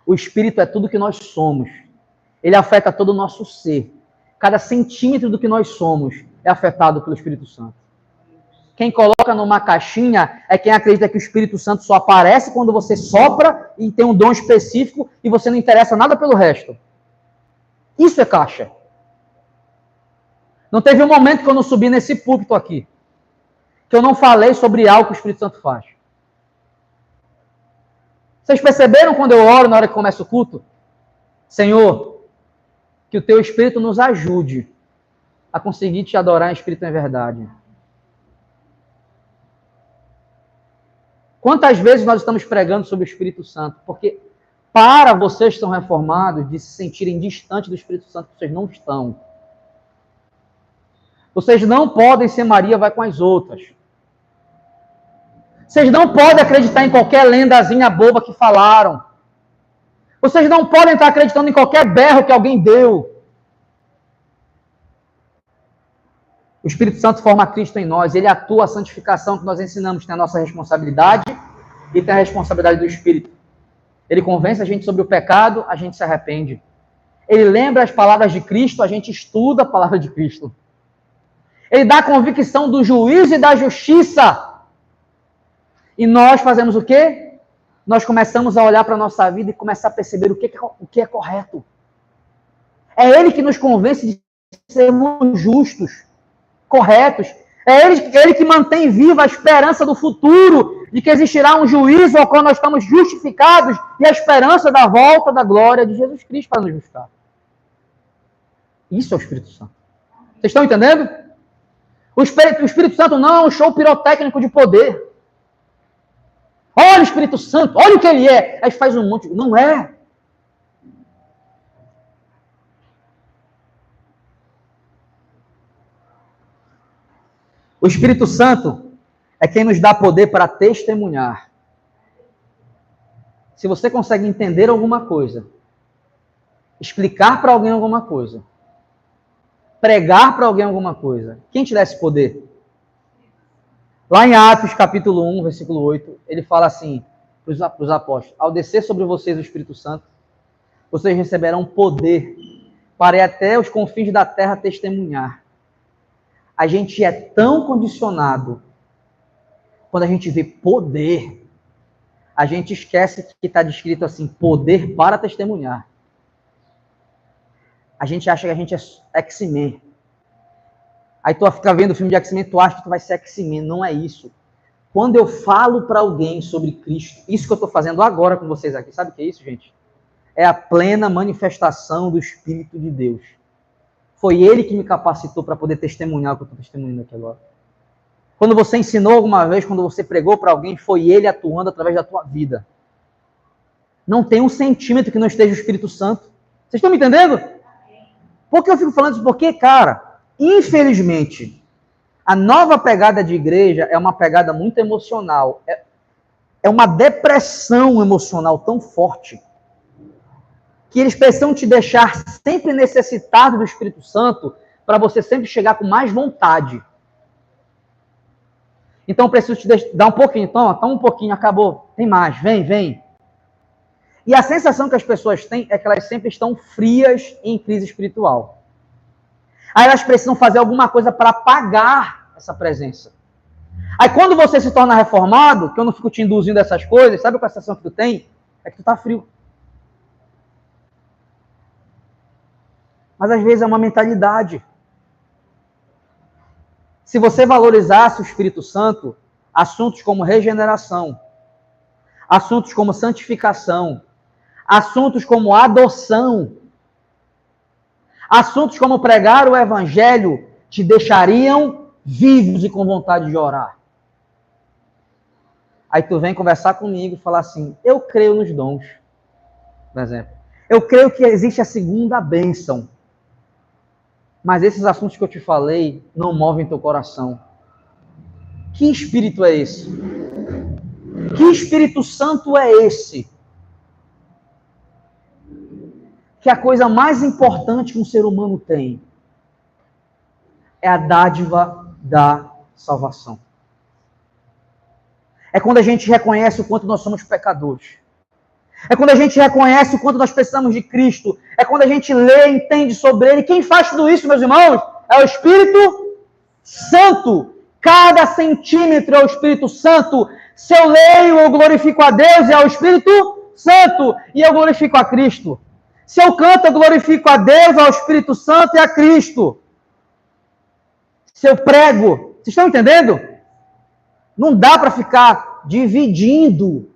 O Espírito é tudo que nós somos. Ele afeta todo o nosso ser. Cada centímetro do que nós somos é afetado pelo Espírito Santo. Quem coloca numa caixinha é quem acredita que o Espírito Santo só aparece quando você sopra e tem um dom específico e você não interessa nada pelo resto. Isso é caixa. Não teve um momento que eu não subi nesse púlpito aqui, que eu não falei sobre algo que o Espírito Santo faz. Vocês perceberam quando eu oro na hora que começa o culto? Senhor, que o teu Espírito nos ajude a conseguir te adorar em Espírito e em verdade. Quantas vezes nós estamos pregando sobre o Espírito Santo? Porque para vocês que estão reformados, de se sentirem distantes do Espírito Santo, vocês não estão. Vocês não podem ser Maria vai com as outras. Vocês não podem acreditar em qualquer lendazinha boba que falaram. Vocês não podem estar acreditando em qualquer berro que alguém deu. O Espírito Santo forma Cristo em nós. Ele atua a santificação que nós ensinamos. Tem a nossa responsabilidade e tem a responsabilidade do Espírito. Ele convence a gente sobre o pecado, a gente se arrepende. Ele lembra as palavras de Cristo, a gente estuda a palavra de Cristo. Ele dá a convicção do juízo e da justiça. E nós fazemos o quê? Nós começamos a olhar para a nossa vida e começar a perceber o que é correto. É Ele que nos convence de sermos justos, corretos. É Ele que mantém viva a esperança do futuro, de que existirá um juízo ao qual nós estamos justificados e a esperança da volta da glória de Jesus Cristo para nos buscar. Isso é o Espírito Santo. Vocês estão entendendo? O Espírito Santo não é um show pirotécnico de poder. Olha o Espírito Santo, olha o que ele é. Aí faz um monte. Não é. O Espírito Santo é quem nos dá poder para testemunhar. Se você consegue entender alguma coisa, explicar para alguém alguma coisa, pregar para alguém alguma coisa, quem te dá esse poder? Lá em Atos, capítulo 1, versículo 8, ele fala assim para os apóstolos: ao descer sobre vocês o Espírito Santo, vocês receberão poder para ir até os confins da terra testemunhar. A gente é tão condicionado, quando a gente vê poder, a gente esquece que está descrito assim, poder para testemunhar. A gente acha que a gente é X-Men. Aí tu fica vendo o filme de X-Men, tu acha que tu vai ser X-Men. Não é isso. Quando eu falo para alguém sobre Cristo, isso que eu estou fazendo agora com vocês aqui, sabe o que é isso, gente? É a plena manifestação do Espírito de Deus. Foi Ele que me capacitou para poder testemunhar o que eu estou testemunhando aqui agora. Quando você ensinou alguma vez, quando você pregou para alguém, foi Ele atuando através da tua vida. Não tem um centímetro que não esteja o Espírito Santo. Vocês estão me entendendo? Por que eu fico falando isso? Porque, cara, infelizmente, a nova pegada de igreja é uma pegada muito emocional. É uma depressão emocional tão forte que eles precisam te deixar sempre necessitado do Espírito Santo para você sempre chegar com mais vontade. Então, eu preciso te dar um pouquinho. Então, um pouquinho, acabou. Tem mais, vem. E a sensação que as pessoas têm é que elas sempre estão frias em crise espiritual. Aí elas precisam fazer alguma coisa para apagar essa presença. Aí quando você se torna reformado, que eu não fico te induzindo a essas coisas, sabe qual é a sensação que tu tem? É que tu tá frio. Mas às vezes é uma mentalidade. Se você valorizasse o Espírito Santo, assuntos como regeneração, assuntos como santificação, assuntos como adoção, assuntos como pregar o Evangelho, te deixariam vivos e com vontade de orar. Aí tu vem conversar comigo e falar assim: eu creio nos dons, por exemplo. Eu creio que existe a segunda bênção. Mas esses assuntos que eu te falei não movem teu coração. Que espírito é esse? Que Espírito Santo é esse? Que a coisa mais importante que um ser humano tem é a dádiva da salvação. É quando a gente reconhece o quanto nós somos pecadores. É quando a gente reconhece o quanto nós precisamos de Cristo. É quando a gente lê e entende sobre Ele. Quem faz tudo isso, meus irmãos, é o Espírito Santo. Cada centímetro é o Espírito Santo. Se eu leio, eu glorifico a Deus, é o Espírito Santo. E eu glorifico a Cristo. Se eu canto, eu glorifico a Deus, ao Espírito Santo e a Cristo. Se eu prego, vocês estão entendendo? Não dá para ficar dividindo.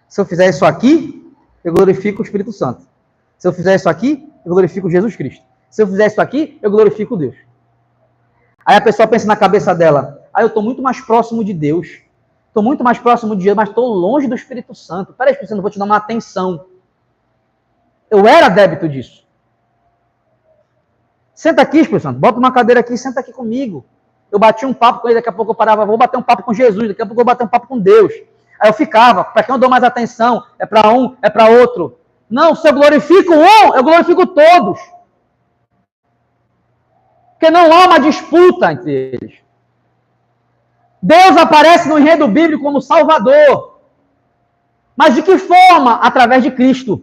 Se eu fizer isso aqui, eu glorifico o Espírito Santo. Se eu fizer isso aqui, eu glorifico Jesus Cristo. Se eu fizer isso aqui, eu glorifico Deus. Aí a pessoa pensa na cabeça dela, eu estou muito mais próximo de Deus. Estou muito mais próximo de Deus, mas estou longe do Espírito Santo. Peraí, Espírito Santo, eu vou te dar uma atenção. Eu era débito disso. Senta aqui, Espírito Santo. Bota uma cadeira aqui, senta aqui comigo. Eu bati um papo com ele, daqui a pouco eu parava, vou bater um papo com Jesus, daqui a pouco eu vou bater um papo com Deus. Aí eu ficava, para quem eu dou mais atenção? É para um, é para outro. Não, se eu glorifico um, eu glorifico todos. Porque não há uma disputa entre eles. Deus aparece no enredo bíblico como Salvador. Mas de que forma? Através de Cristo.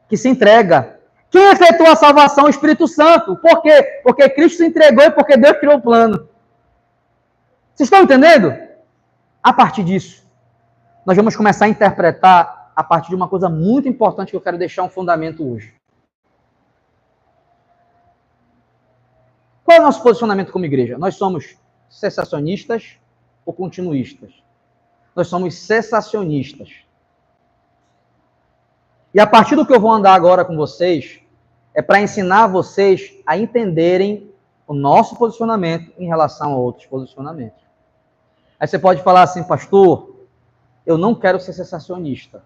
Que se entrega. Quem efetua a salvação? O Espírito Santo. Por quê? Porque Cristo se entregou e porque Deus criou o plano. Vocês estão entendendo? A partir disso, nós vamos começar a interpretar a partir de uma coisa muito importante que eu quero deixar um fundamento hoje. Qual é o nosso posicionamento como igreja? Nós somos cessacionistas ou continuistas? Nós somos cessacionistas. E a partir do que eu vou andar agora com vocês, é para ensinar vocês a entenderem o nosso posicionamento em relação a outros posicionamentos. Aí você pode falar assim, pastor, eu não quero ser cessacionista.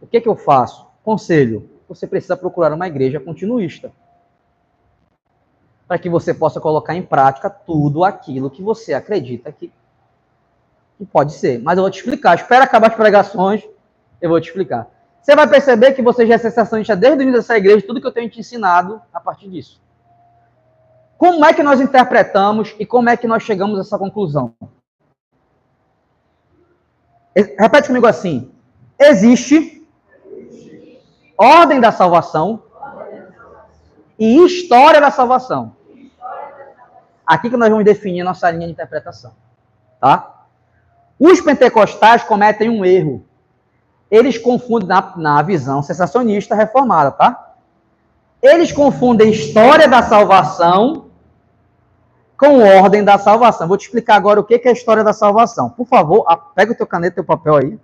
O que eu faço? Conselho, você precisa procurar uma igreja continuista. Para que você possa colocar em prática tudo aquilo que você acredita que pode ser. Mas eu vou te explicar. Espera acabar as pregações, eu vou te explicar. Você vai perceber que você já é cessacionista desde o início dessa igreja, tudo que eu tenho te ensinado a partir disso. Como é que nós interpretamos e como é que nós chegamos a essa conclusão? Repete comigo assim. Existe ordem da salvação e história da salvação. Aqui que nós vamos definir a nossa linha de interpretação. Tá? Os pentecostais cometem um erro. Eles confundem, na visão cessacionista reformada, tá? Eles confundem história da salvação com ordem da salvação. Vou te explicar agora o que é a história da salvação. Por favor, pega o teu caneta e o teu papel aí.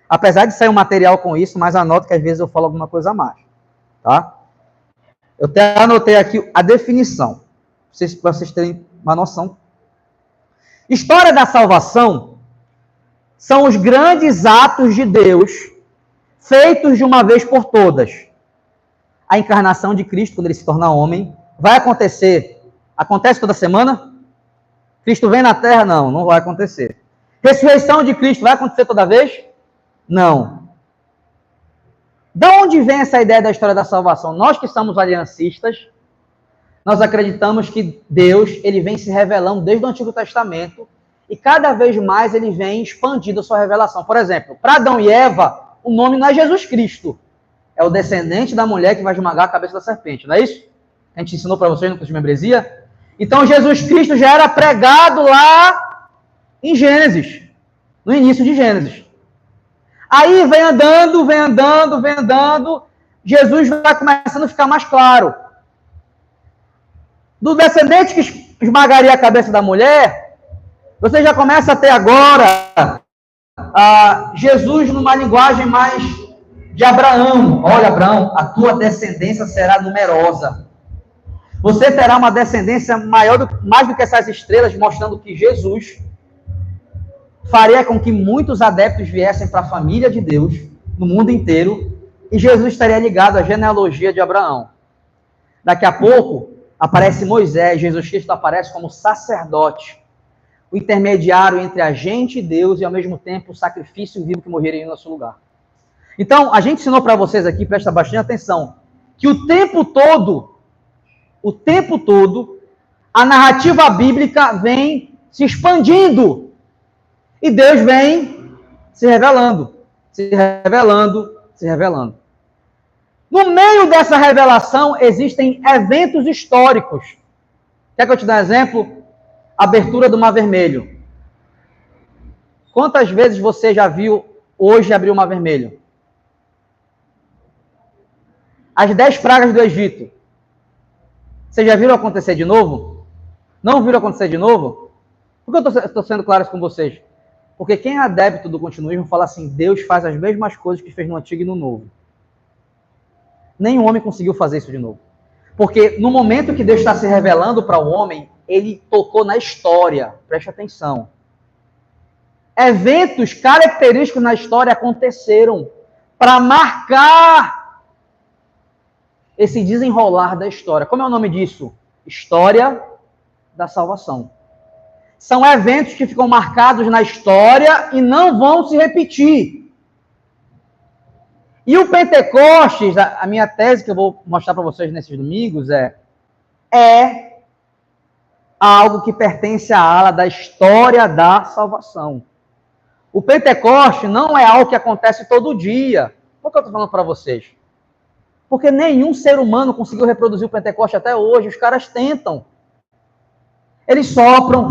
Apesar de sair um material com isso, mas anota que às vezes eu falo alguma coisa a mais. Tá? Eu até anotei aqui a definição, para vocês terem uma noção. História da salvação são os grandes atos de Deus feitos de uma vez por todas. A encarnação de Cristo, quando ele se torna homem, vai acontecer. Acontece toda semana? Cristo vem na Terra? Não, não vai acontecer. Ressurreição de Cristo vai acontecer toda vez? Não. De onde vem essa ideia da história da salvação? Nós que somos aliancistas, nós acreditamos que Deus ele vem se revelando desde o Antigo Testamento e cada vez mais ele vem expandindo a sua revelação. Por exemplo, para Adão e Eva, o nome não é Jesus Cristo. É o descendente da mulher que vai esmagar a cabeça da serpente, não é isso? A gente ensinou para vocês no curso de membresia. Então, Jesus Cristo já era pregado lá em Gênesis, no início de Gênesis. Aí vem andando, Jesus vai começando a ficar mais claro. Do descendente que esmagaria a cabeça da mulher, você já começa a ter agora Jesus numa linguagem mais de Abraão. Olha, Abraão, a tua descendência será numerosa. Você terá uma descendência mais do que essas estrelas, mostrando que Jesus faria com que muitos adeptos viessem para a família de Deus, no mundo inteiro, e Jesus estaria ligado à genealogia de Abraão. Daqui a pouco, aparece Moisés, Jesus Cristo aparece como sacerdote, o intermediário entre a gente e Deus, e ao mesmo tempo o sacrifício vivo que morreria em nosso lugar. Então, a gente ensinou para vocês aqui, presta bastante atenção, que o tempo todo, a narrativa bíblica vem se expandindo. E Deus vem se revelando. No meio dessa revelação, existem eventos históricos. Quer que eu te dê um exemplo? Abertura do Mar Vermelho. Quantas vezes você já viu hoje abrir o Mar Vermelho? As 10 pragas do Egito. Vocês já viram acontecer de novo? Não viram acontecer de novo? Por que eu estou sendo claro com vocês? Porque quem é adepto do continuismo fala assim, Deus faz as mesmas coisas que fez no Antigo e no Novo. Nenhum homem conseguiu fazer isso de novo. Porque no momento que Deus está se revelando para o homem, ele tocou na história. Preste atenção. Eventos característicos na história aconteceram para marcar esse desenrolar da história. Como é o nome disso? História da salvação. São eventos que ficam marcados na história e não vão se repetir. E o Pentecostes, a minha tese que eu vou mostrar para vocês nesses domingos é algo que pertence à ala da história da salvação. O Pentecostes não é algo que acontece todo dia. Por que eu estou falando para vocês? Porque nenhum ser humano conseguiu reproduzir o Pentecostes até hoje. Os caras tentam. Eles sopram.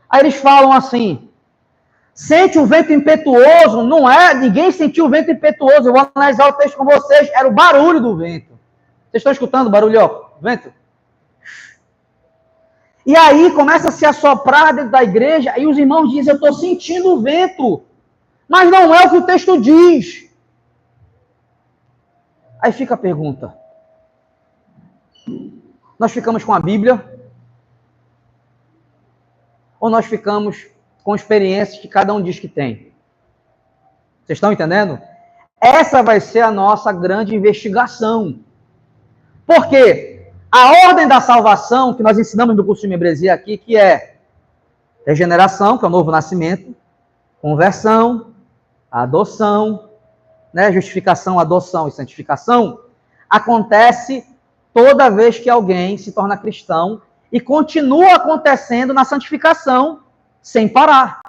Aí eles falam assim, sente o vento impetuoso? Não é, ninguém sentiu o vento impetuoso. Eu vou analisar o texto com vocês. Era o barulho do vento. Vocês estão escutando o barulho, ó, vento? E aí começa a se assoprar dentro da igreja e os irmãos dizem, eu estou sentindo o vento. Mas não é o que o texto diz. Aí fica a pergunta. Nós ficamos com a Bíblia? Ou nós ficamos com experiências que cada um diz que tem? Vocês estão entendendo? Essa vai ser a nossa grande investigação. Por quê? A ordem da salvação, que nós ensinamos no curso de membresia aqui, que é regeneração, que é o novo nascimento, conversão, adoção, né? Justificação, adoção e santificação, acontece toda vez que alguém se torna cristão e continua acontecendo na santificação sem parar.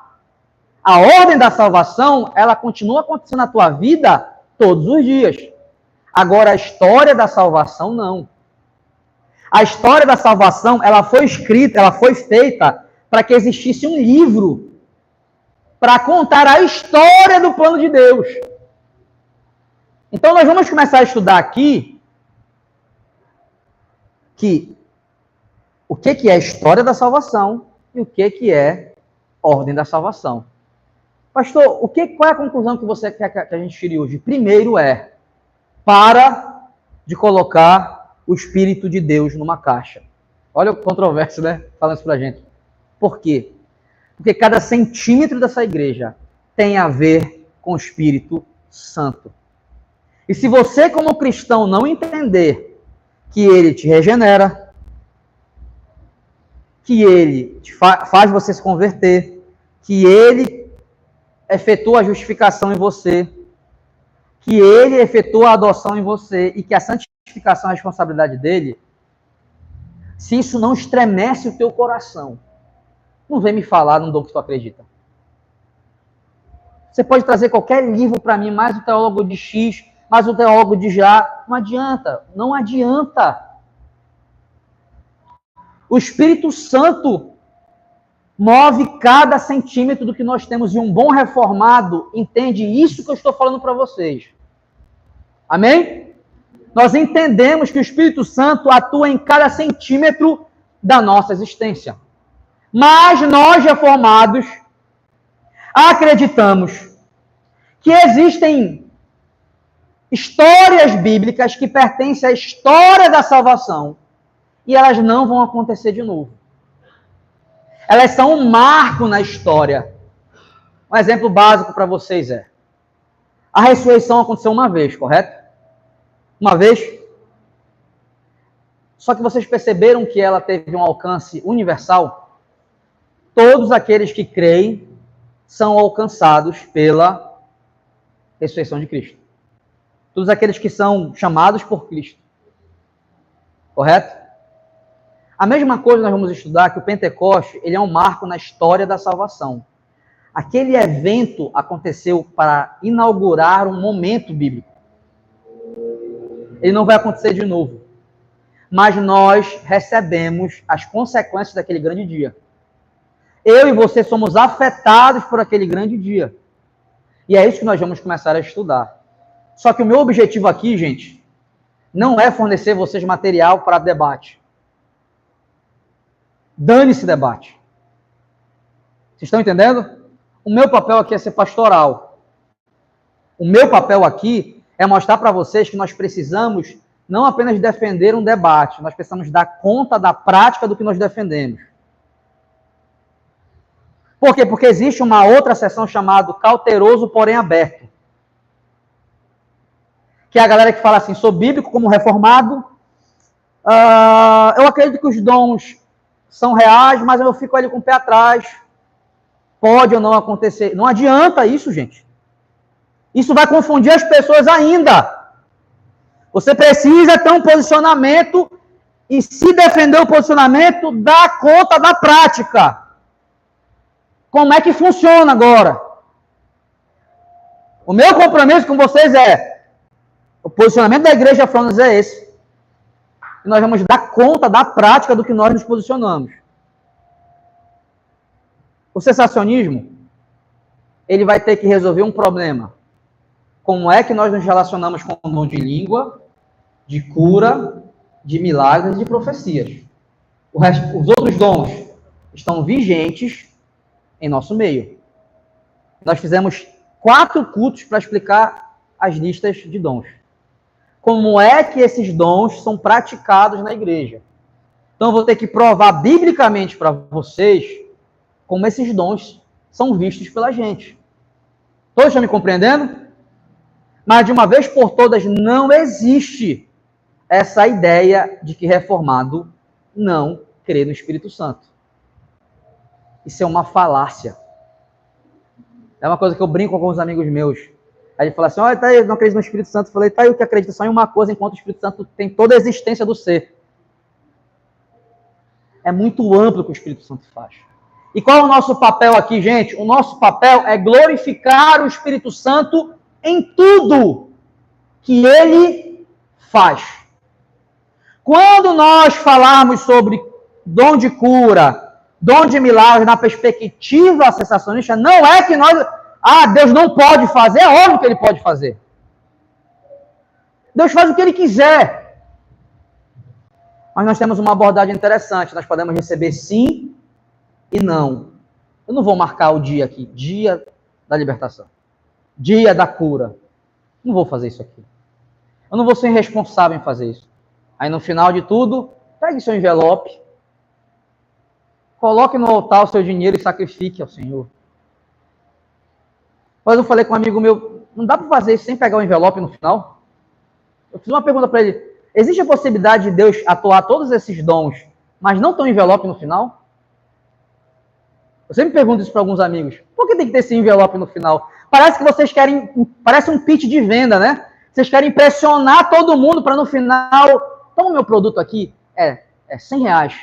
A ordem da salvação, ela continua acontecendo na tua vida todos os dias. Agora, a história da salvação, não. A história da salvação, ela foi escrita, ela foi feita para que existisse um livro para contar a história do plano de Deus. Então, nós vamos começar a estudar aqui o que é a história da salvação e o que é ordem da salvação. Pastor, qual é a conclusão que você quer que a gente tire hoje? Primeiro para de colocar o Espírito de Deus numa caixa. Olha o controverso, né? Falando isso pra gente. Por quê? Porque cada centímetro dessa igreja tem a ver com o Espírito Santo. E se você, como cristão, não entender que ele te regenera, que ele faz você se converter, que ele efetua a justificação em você, que ele efetua a adoção em você e que a santificação é a responsabilidade dele, se isso não estremece o teu coração, não vem me falar num dom que tu acredita. Você pode trazer qualquer livro para mim, mais o teólogo de X, mais o teólogo de Já, não adianta, não adianta. O Espírito Santo move cada centímetro do que nós temos e um bom reformado entende isso que eu estou falando para vocês. Amém? Nós entendemos que o Espírito Santo atua em cada centímetro da nossa existência. Mas nós, reformados, acreditamos que existem histórias bíblicas que pertencem à história da salvação e elas não vão acontecer de novo. Elas são um marco na história. Um exemplo básico para vocês a ressurreição aconteceu uma vez, correto? Uma vez. Só que vocês perceberam que ela teve um alcance universal? Todos aqueles que creem são alcançados pela ressurreição de Cristo. Todos aqueles que são chamados por Cristo. Correto? A mesma coisa nós vamos estudar que o Pentecoste, ele é um marco na história da salvação. Aquele evento aconteceu para inaugurar um momento bíblico. Ele não vai acontecer de novo. Mas nós recebemos as consequências daquele grande dia. Eu e você somos afetados por aquele grande dia. E é isso que nós vamos começar a estudar. Só que o meu objetivo aqui, gente, não é fornecer vocês material para debate. Dane-se debate. Vocês estão entendendo? O meu papel aqui é ser pastoral. O meu papel aqui é mostrar para vocês que nós precisamos não apenas defender um debate, nós precisamos dar conta da prática do que nós defendemos. Por quê? Porque existe uma outra seção chamada cauteroso, porém aberto. Que é a galera que fala assim, sou bíblico como reformado, eu acredito que os dons são reais, mas eu fico ali com o pé atrás. Pode ou não acontecer. Não adianta isso, gente. Isso vai confundir as pessoas ainda. Você precisa ter um posicionamento e, se defender o posicionamento, dar conta da prática. Como é que funciona agora? O meu compromisso com vocês é, o posicionamento da igreja Fronas é esse. E nós vamos dar conta da prática do que nós nos posicionamos. O cessacionismo, ele vai ter que resolver um problema. Como é que nós nos relacionamos com o dom de língua, de cura, de milagres e de profecias? Os outros dons estão vigentes em nosso meio. Nós fizemos 4 cultos para explicar as listas de dons. Como é que esses dons são praticados na igreja? Então, eu vou ter que provar biblicamente para vocês como esses dons são vistos pela gente. Todos estão me compreendendo? Mas, de uma vez por todas, não existe essa ideia de que reformado não crê no Espírito Santo. Isso é uma falácia. É uma coisa que eu brinco com alguns amigos meus. Aí ele fala assim, olha, tá aí, eu não acredito no Espírito Santo. Eu falei, tá aí, o que acredita só em uma coisa, enquanto o Espírito Santo tem toda a existência do ser. É muito amplo o que o Espírito Santo faz. E qual é o nosso papel aqui, gente? O nosso papel é glorificar o Espírito Santo em tudo que ele faz. Quando nós falarmos sobre dom de cura, dom de milagre na perspectiva cessacionista, não é que nós... Deus não pode fazer, é óbvio que ele pode fazer. Deus faz o que ele quiser. Mas nós temos uma abordagem interessante, nós podemos receber sim e não. Eu não vou marcar o dia aqui, dia da libertação, dia da cura. Não vou fazer isso aqui. Eu não vou ser irresponsável em fazer isso. Aí no final de tudo, pegue seu envelope, coloque no altar o seu dinheiro e sacrifique ao Senhor. Mas eu falei com um amigo meu, não dá para fazer isso sem pegar o envelope no final? Eu fiz uma pergunta para ele, existe a possibilidade de Deus atuar todos esses dons, mas não ter um envelope no final? Eu sempre pergunto isso para alguns amigos, por que tem que ter esse envelope no final? Parece que vocês querem, parece um pitch de venda, né? Vocês querem impressionar todo mundo para no final, toma o meu produto aqui, é R$100.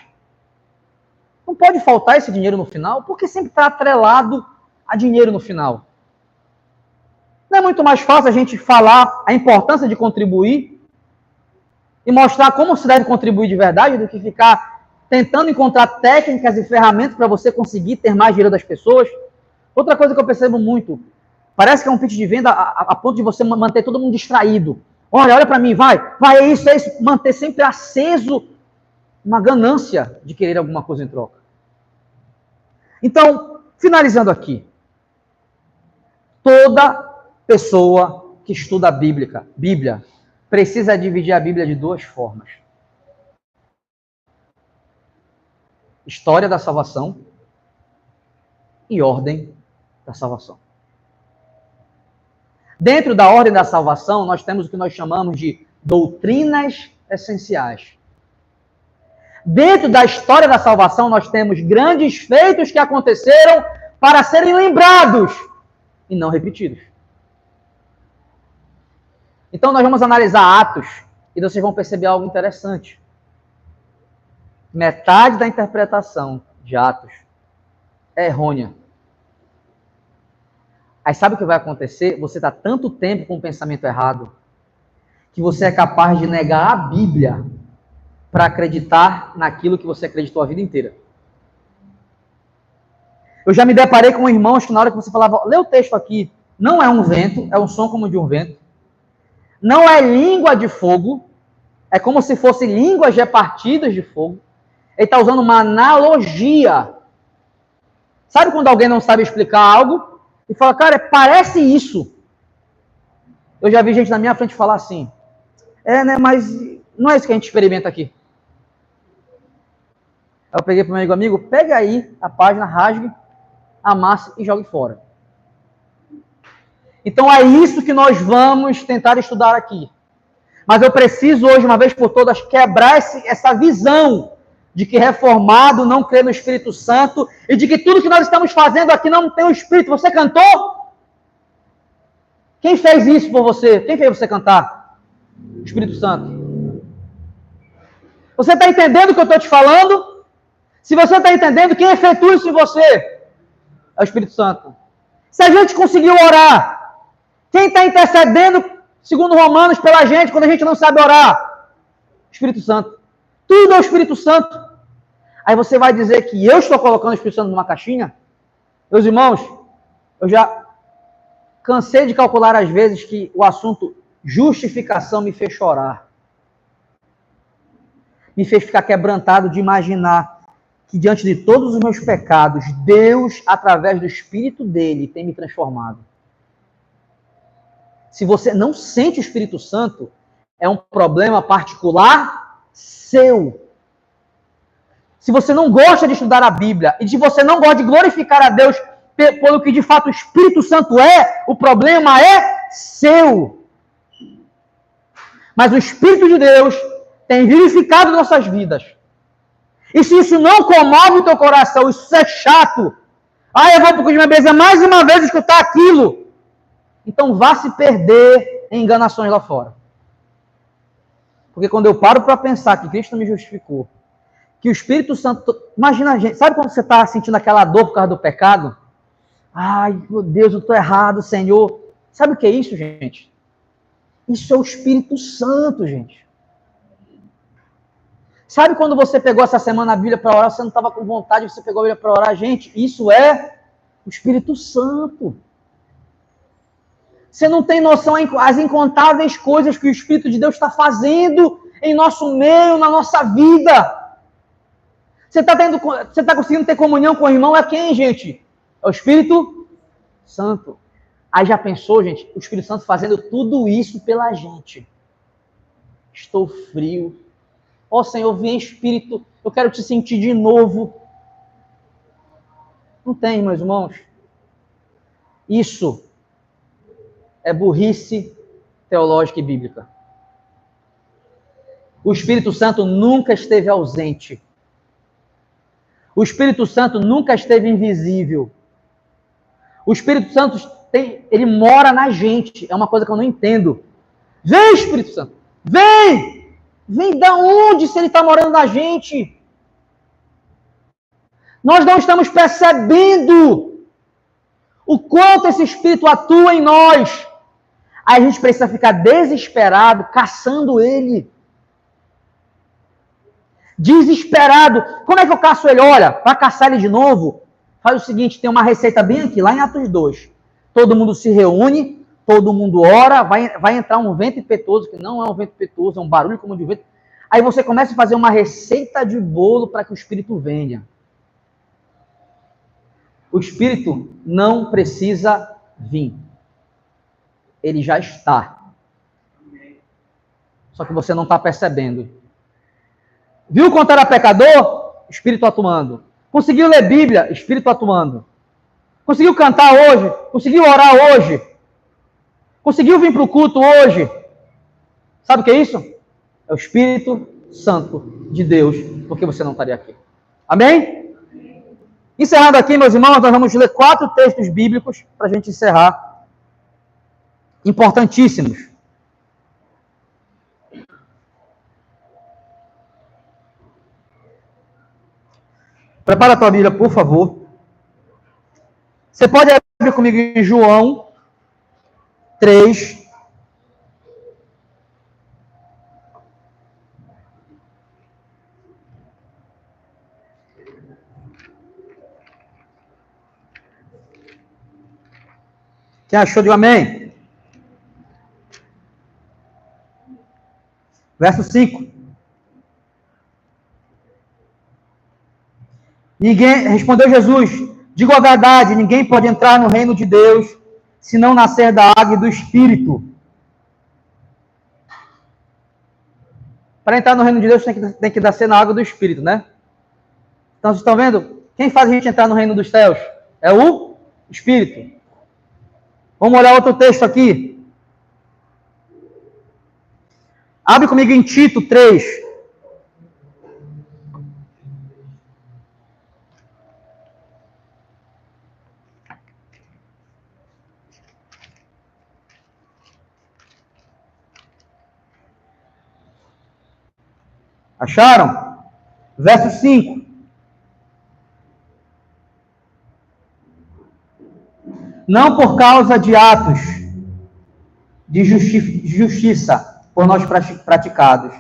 Não pode faltar esse dinheiro no final, porque sempre está atrelado a dinheiro no final. Não é muito mais fácil a gente falar a importância de contribuir e mostrar como se deve contribuir de verdade do que ficar tentando encontrar técnicas e ferramentas para você conseguir ter mais dinheiro das pessoas? Outra coisa que eu percebo muito, parece que é um pitch de venda a ponto de você manter todo mundo distraído. Olha para mim, vai, é isso, manter sempre aceso uma ganância de querer alguma coisa em troca. Então, finalizando aqui, toda pessoa que estuda a Bíblia precisa dividir a Bíblia de 2 formas. História da salvação e ordem da salvação. Dentro da ordem da salvação, nós temos o que nós chamamos de doutrinas essenciais. Dentro da história da salvação, nós temos grandes feitos que aconteceram para serem lembrados e não repetidos. Então, nós vamos analisar Atos e vocês vão perceber algo interessante. Metade da interpretação de Atos é errônea. Aí sabe o que vai acontecer? Você está tanto tempo com o pensamento errado que você é capaz de negar a Bíblia para acreditar naquilo que você acreditou a vida inteira. Eu já me deparei com irmãos que na hora que você falava, lê o texto aqui, não é um vento, é um som como de um vento. não é língua de fogo, é como se fossem línguas repartidas de fogo. Ele está usando uma analogia. Sabe quando alguém não sabe explicar algo e fala, cara, parece isso. Eu já vi gente na minha frente falar assim, né, mas não é isso que a gente experimenta aqui. Eu peguei para o meu amigo, pega aí a página, rasgue, amasse e jogue fora. Então é isso que nós vamos tentar estudar aqui. Mas eu preciso hoje, uma vez por todas, quebrar essa visão de que reformado não crê no Espírito Santo e de que tudo que nós estamos fazendo aqui não tem o Espírito. Você cantou? Quem fez isso por você? Quem fez você cantar? O Espírito Santo. Você está entendendo o que eu estou te falando? Se você está entendendo, quem efetua isso em você? É o Espírito Santo. Se a gente conseguiu orar, quem está intercedendo, segundo Romanos, pela gente, quando a gente não sabe orar? Espírito Santo. Tudo é o Espírito Santo. Aí você vai dizer que eu estou colocando o Espírito Santo numa caixinha? Meus irmãos, eu já cansei de calcular às vezes que o assunto justificação me fez chorar. Me fez ficar quebrantado de imaginar que diante de todos os meus pecados, Deus, através do Espírito dele, tem me transformado. Se você não sente o Espírito Santo, é um problema particular seu. Se você não gosta de estudar a Bíblia e se você não gosta de glorificar a Deus pelo que de fato o Espírito Santo é, o problema é seu. Mas o Espírito de Deus tem vivificado nossas vidas. E se isso não comove o teu coração, isso é chato. Eu vou para o culto de membresia mais uma vez escutar aquilo. Então vá se perder em enganações lá fora. Porque quando eu paro para pensar que Cristo me justificou, que o Espírito Santo... Imagina a gente, sabe quando você está sentindo aquela dor por causa do pecado? Ai, meu Deus, eu estou errado, Senhor. Sabe o que é isso, gente? Isso é o Espírito Santo, gente. Sabe quando você pegou essa semana a Bíblia para orar, você não estava com vontade, você pegou a Bíblia para orar? Gente, isso é o Espírito Santo. Você não tem noção as incontáveis coisas que o Espírito de Deus está fazendo em nosso meio, na nossa vida. Você está conseguindo ter comunhão com o irmão? É quem, gente? É o Espírito Santo. Aí já pensou, gente, o Espírito Santo fazendo tudo isso pela gente. Estou frio. Senhor, vem Espírito, eu quero te sentir de novo. Não tem, meus irmãos. Isso é burrice teológica e bíblica. O Espírito Santo nunca esteve ausente. O Espírito Santo nunca esteve invisível. O Espírito Santo ele mora na gente. É uma coisa que eu não entendo. Vem, Espírito Santo. Vem! Vem da onde se ele está morando na gente? Nós não estamos percebendo o quanto esse Espírito atua em nós. Aí a gente precisa ficar desesperado, caçando ele. Desesperado. Como é que eu caço ele? Olha, para caçar ele de novo, faz o seguinte, tem uma receita bem aqui, lá em Atos 2. Todo mundo se reúne, todo mundo ora, vai entrar um vento impetuoso, que não é um vento impetuoso, é um barulho como de vento. Aí você começa a fazer uma receita de bolo para que o Espírito venha. O Espírito não precisa vir. Ele já está. Só que você não está percebendo. Viu quanto era pecador? Espírito atuando. Conseguiu ler Bíblia? Espírito atuando. Conseguiu cantar hoje? Conseguiu orar hoje? Conseguiu vir para o culto hoje? Sabe o que é isso? É o Espírito Santo de Deus, porque você não estaria aqui. Amém? Encerrando aqui, meus irmãos, nós vamos ler 4 textos bíblicos para a gente encerrar. Importantíssimos. Prepara a tua Bíblia, por favor. Você pode abrir comigo em João 3. Quem achou, diga amém. Verso 5. Respondeu Jesus: digo a verdade, ninguém pode entrar no reino de Deus se não nascer da água e do Espírito. Para entrar no reino de Deus tem que nascer na água do Espírito, né? Então, vocês estão vendo? Quem faz a gente entrar no reino dos céus? É o Espírito. Vamos olhar outro texto aqui. Abre comigo em Tito 3. Acharam? Verso 5. Não por causa de atos de justiça por nós praticados,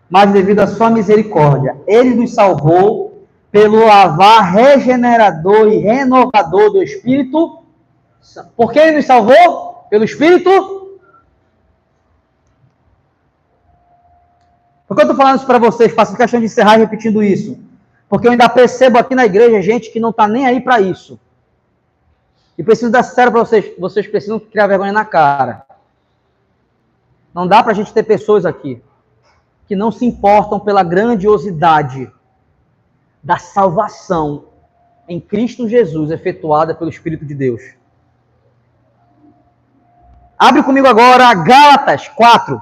mas devido à sua misericórdia. Ele nos salvou pelo lavar regenerador e renovador do Espírito. Por que ele nos salvou? Pelo Espírito. Por que eu estou falando isso para vocês? Faço questão de encerrar repetindo isso. Porque eu ainda percebo aqui na igreja gente que não está nem aí para isso. E preciso dar sério para vocês. Vocês precisam criar vergonha na cara. Não dá para a gente ter pessoas aqui que não se importam pela grandiosidade da salvação em Cristo Jesus, efetuada pelo Espírito de Deus. Abre comigo agora Gálatas 4.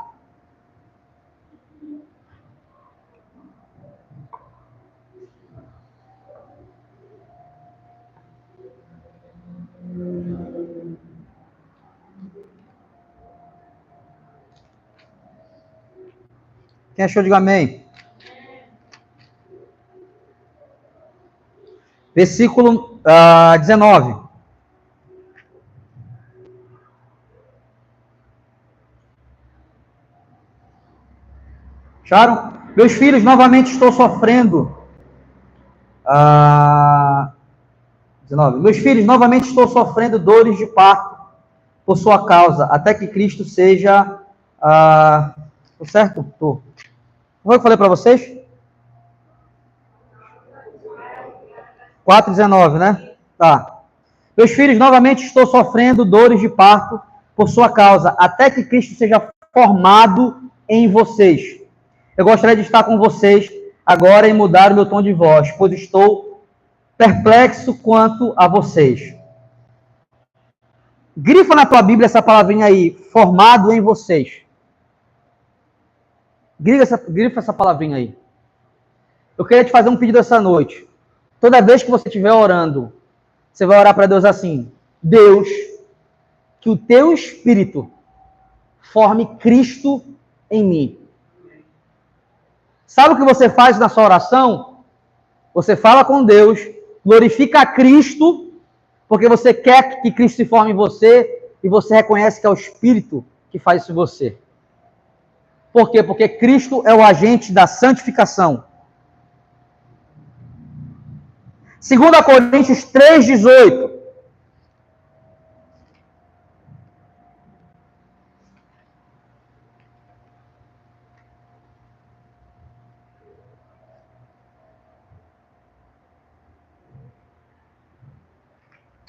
Quem achou, diga amém. Versículo 19. Acharam? Meus filhos, novamente estou sofrendo. 19. Meus filhos, novamente estou sofrendo dores de parto por sua causa, até que Cristo seja... Tô certo? Tô. Foi o que eu falei para vocês? 4:19, né? Tá. Meus filhos, novamente estou sofrendo dores de parto por sua causa, até que Cristo seja formado em vocês. Eu gostaria de estar com vocês agora e mudar o meu tom de voz, pois estou perplexo quanto a vocês. Grifa na tua Bíblia essa palavrinha aí, formado em vocês. Grifa essa palavrinha aí. Eu queria te fazer um pedido essa noite. Toda vez que você estiver orando, você vai orar para Deus assim: Deus, que o teu Espírito forme Cristo em mim. Sabe o que você faz na sua oração? Você fala com Deus, glorifica a Cristo, porque você quer que Cristo se forme em você, e você reconhece que é o Espírito que faz isso em você. Por quê? Porque Cristo é o agente da santificação. 2 Coríntios 3:18.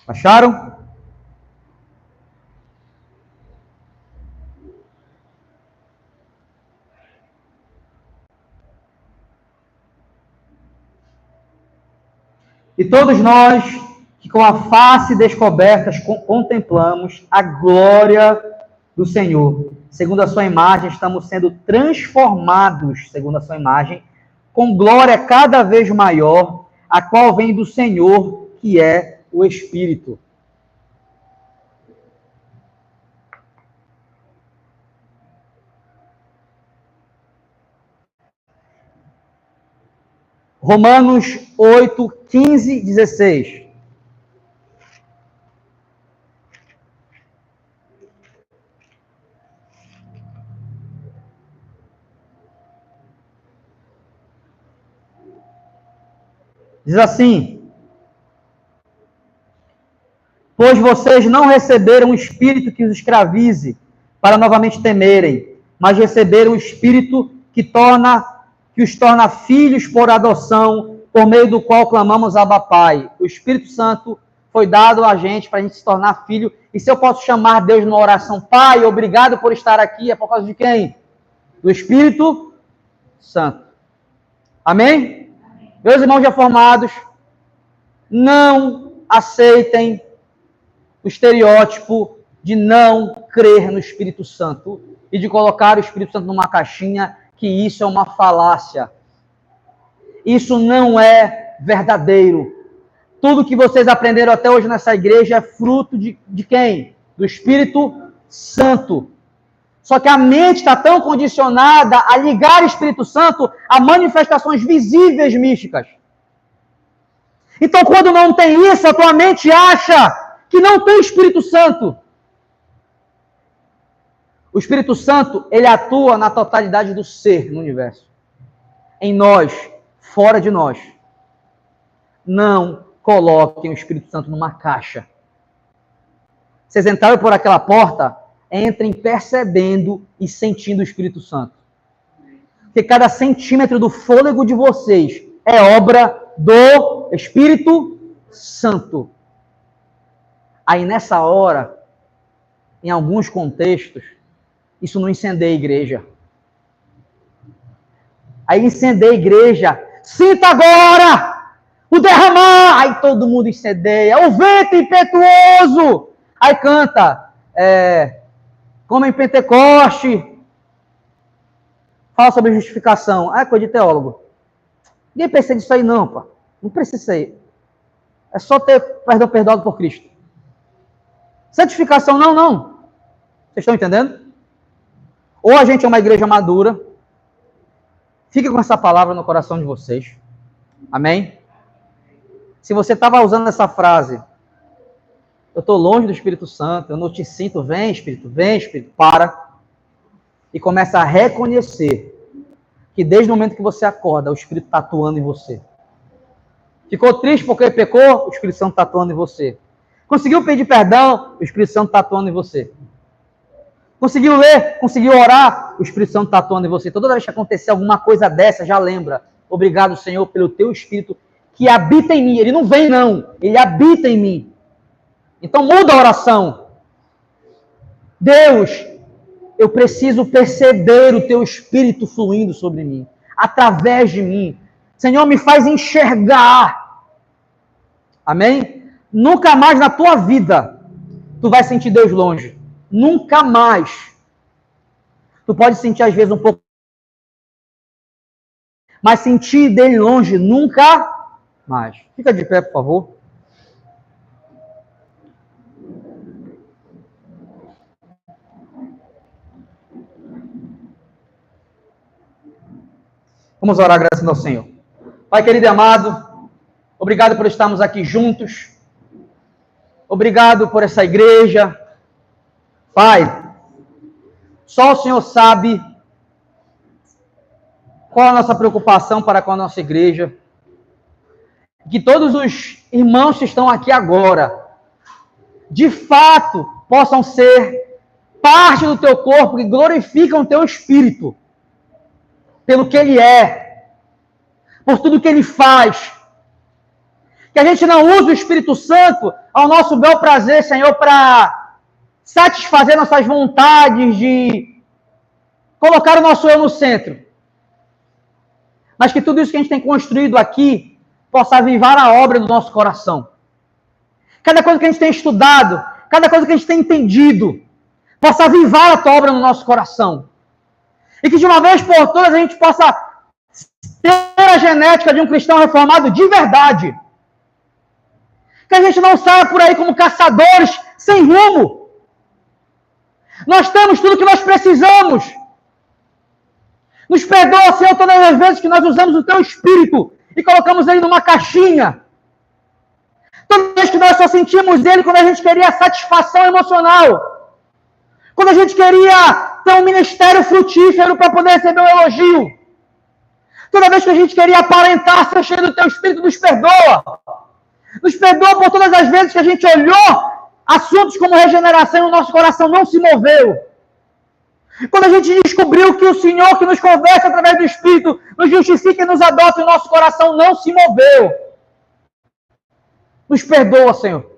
Acharam? E todos nós, que com a face descoberta contemplamos a glória do Senhor, segundo a sua imagem, estamos sendo transformados, segundo a sua imagem, com glória cada vez maior, a qual vem do Senhor, que é o Espírito. Romanos 8, 15, 16. Diz assim: pois vocês não receberam o espírito que os escravize, para novamente temerem, mas receberam o espírito que os torna filhos por adoção, por meio do qual clamamos Abba Pai. O Espírito Santo foi dado a gente para a gente se tornar filho. E se eu posso chamar Deus numa oração, Pai, obrigado por estar aqui, é por causa de quem? Do Espírito Santo. Amém? Meus irmãos reformados, não aceitem o estereótipo de não crer no Espírito Santo e de colocar o Espírito Santo numa caixinha, que isso é uma falácia. Isso não é verdadeiro. Tudo que vocês aprenderam até hoje nessa igreja é fruto de quem? Do Espírito Santo. Só que a mente está tão condicionada a ligar o Espírito Santo a manifestações visíveis místicas. Então, quando não tem isso, a tua mente acha que não tem Espírito Santo. O Espírito Santo, ele atua na totalidade do ser no universo. Em nós, fora de nós. Não coloquem o Espírito Santo numa caixa. Vocês entraram por aquela porta, entrem percebendo e sentindo o Espírito Santo. Porque cada centímetro do fôlego de vocês é obra do Espírito Santo. Aí nessa hora, em alguns contextos, isso não incendeia a igreja. Aí incendeia a igreja. Sinta agora o derramar. Aí todo mundo incendeia. O vento impetuoso. Aí canta. Como em Pentecoste. Fala sobre justificação. É coisa de teólogo. Ninguém precisa disso aí não, pá. Não precisa disso aí. É só ter perdão perdoado por Cristo. Santificação não. Vocês estão entendendo? Ou a gente é uma igreja madura. Fique com essa palavra no coração de vocês. Amém? Se você estava usando essa frase, eu estou longe do Espírito Santo, eu não te sinto, vem Espírito, para. E começa a reconhecer que desde o momento que você acorda, o Espírito está atuando em você. Ficou triste porque pecou, o Espírito Santo está atuando em você. Conseguiu pedir perdão, o Espírito Santo está atuando em você. Conseguiu ler, conseguiu orar, o Espírito Santo está atuando em você. Toda vez que acontecer alguma coisa dessa, já lembra. Obrigado, Senhor, pelo teu Espírito que habita em mim. Ele não vem, não. Ele habita em mim. Então muda a oração. Deus, eu preciso perceber o teu Espírito fluindo sobre mim, através de mim. Senhor, me faz enxergar. Amém? Nunca mais na tua vida tu vai sentir Deus longe. Nunca mais. Tu pode sentir às vezes um pouco, mas sentir dele longe nunca mais. Fica de pé, por favor. Vamos orar agradecendo ao Senhor. Pai querido e amado, obrigado por estarmos aqui juntos. Obrigado por essa igreja. Pai, só o Senhor sabe qual a nossa preocupação para com a nossa igreja. Que todos os irmãos que estão aqui agora, de fato, possam ser parte do teu corpo, que glorificam o teu Espírito, pelo que ele é, por tudo que ele faz. Que a gente não use o Espírito Santo ao nosso bel prazer, Senhor, para satisfazer nossas vontades de colocar o nosso eu no centro. Mas que tudo isso que a gente tem construído aqui possa avivar a obra do nosso coração. Cada coisa que a gente tem estudado, cada coisa que a gente tem entendido, possa avivar a tua obra no nosso coração. E que de uma vez por todas a gente possa ter a genética de um cristão reformado de verdade. Que a gente não saia por aí como caçadores sem rumo. Nós temos tudo que nós precisamos. Nos perdoa, Senhor, todas as vezes que nós usamos o teu Espírito e colocamos ele numa caixinha. Toda vez que nós só sentimos ele quando a gente queria satisfação emocional. Quando a gente queria ter um ministério frutífero para poder receber um elogio. Toda vez que a gente queria aparentar ser cheio do teu Espírito, nos perdoa. Nos perdoa por todas as vezes que a gente olhou assuntos como regeneração e o nosso coração não se moveu. Quando a gente descobriu que o Senhor que nos convence através do Espírito, nos justifica e nos adota, e o nosso coração não se moveu. Nos perdoa, Senhor.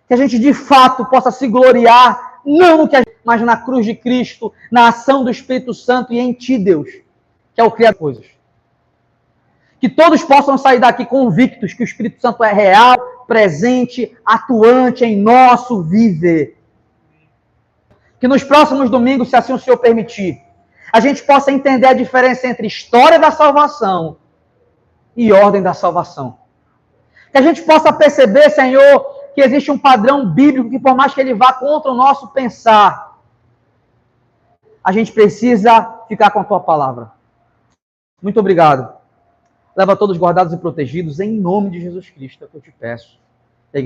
Que a gente de fato possa se gloriar, não no que a gente, mas na cruz de Cristo, na ação do Espírito Santo e em Ti, Deus, que é o Criador de coisas. Que todos possam sair daqui convictos que o Espírito Santo é real, presente, atuante em nosso viver. Que nos próximos domingos, se assim o Senhor permitir, a gente possa entender a diferença entre história da salvação e ordem da salvação. Que a gente possa perceber, Senhor, que existe um padrão bíblico que, por mais que ele vá contra o nosso pensar, a gente precisa ficar com a Tua palavra. Muito obrigado. Leva todos guardados e protegidos, em nome de Jesus Cristo, é o que eu te peço.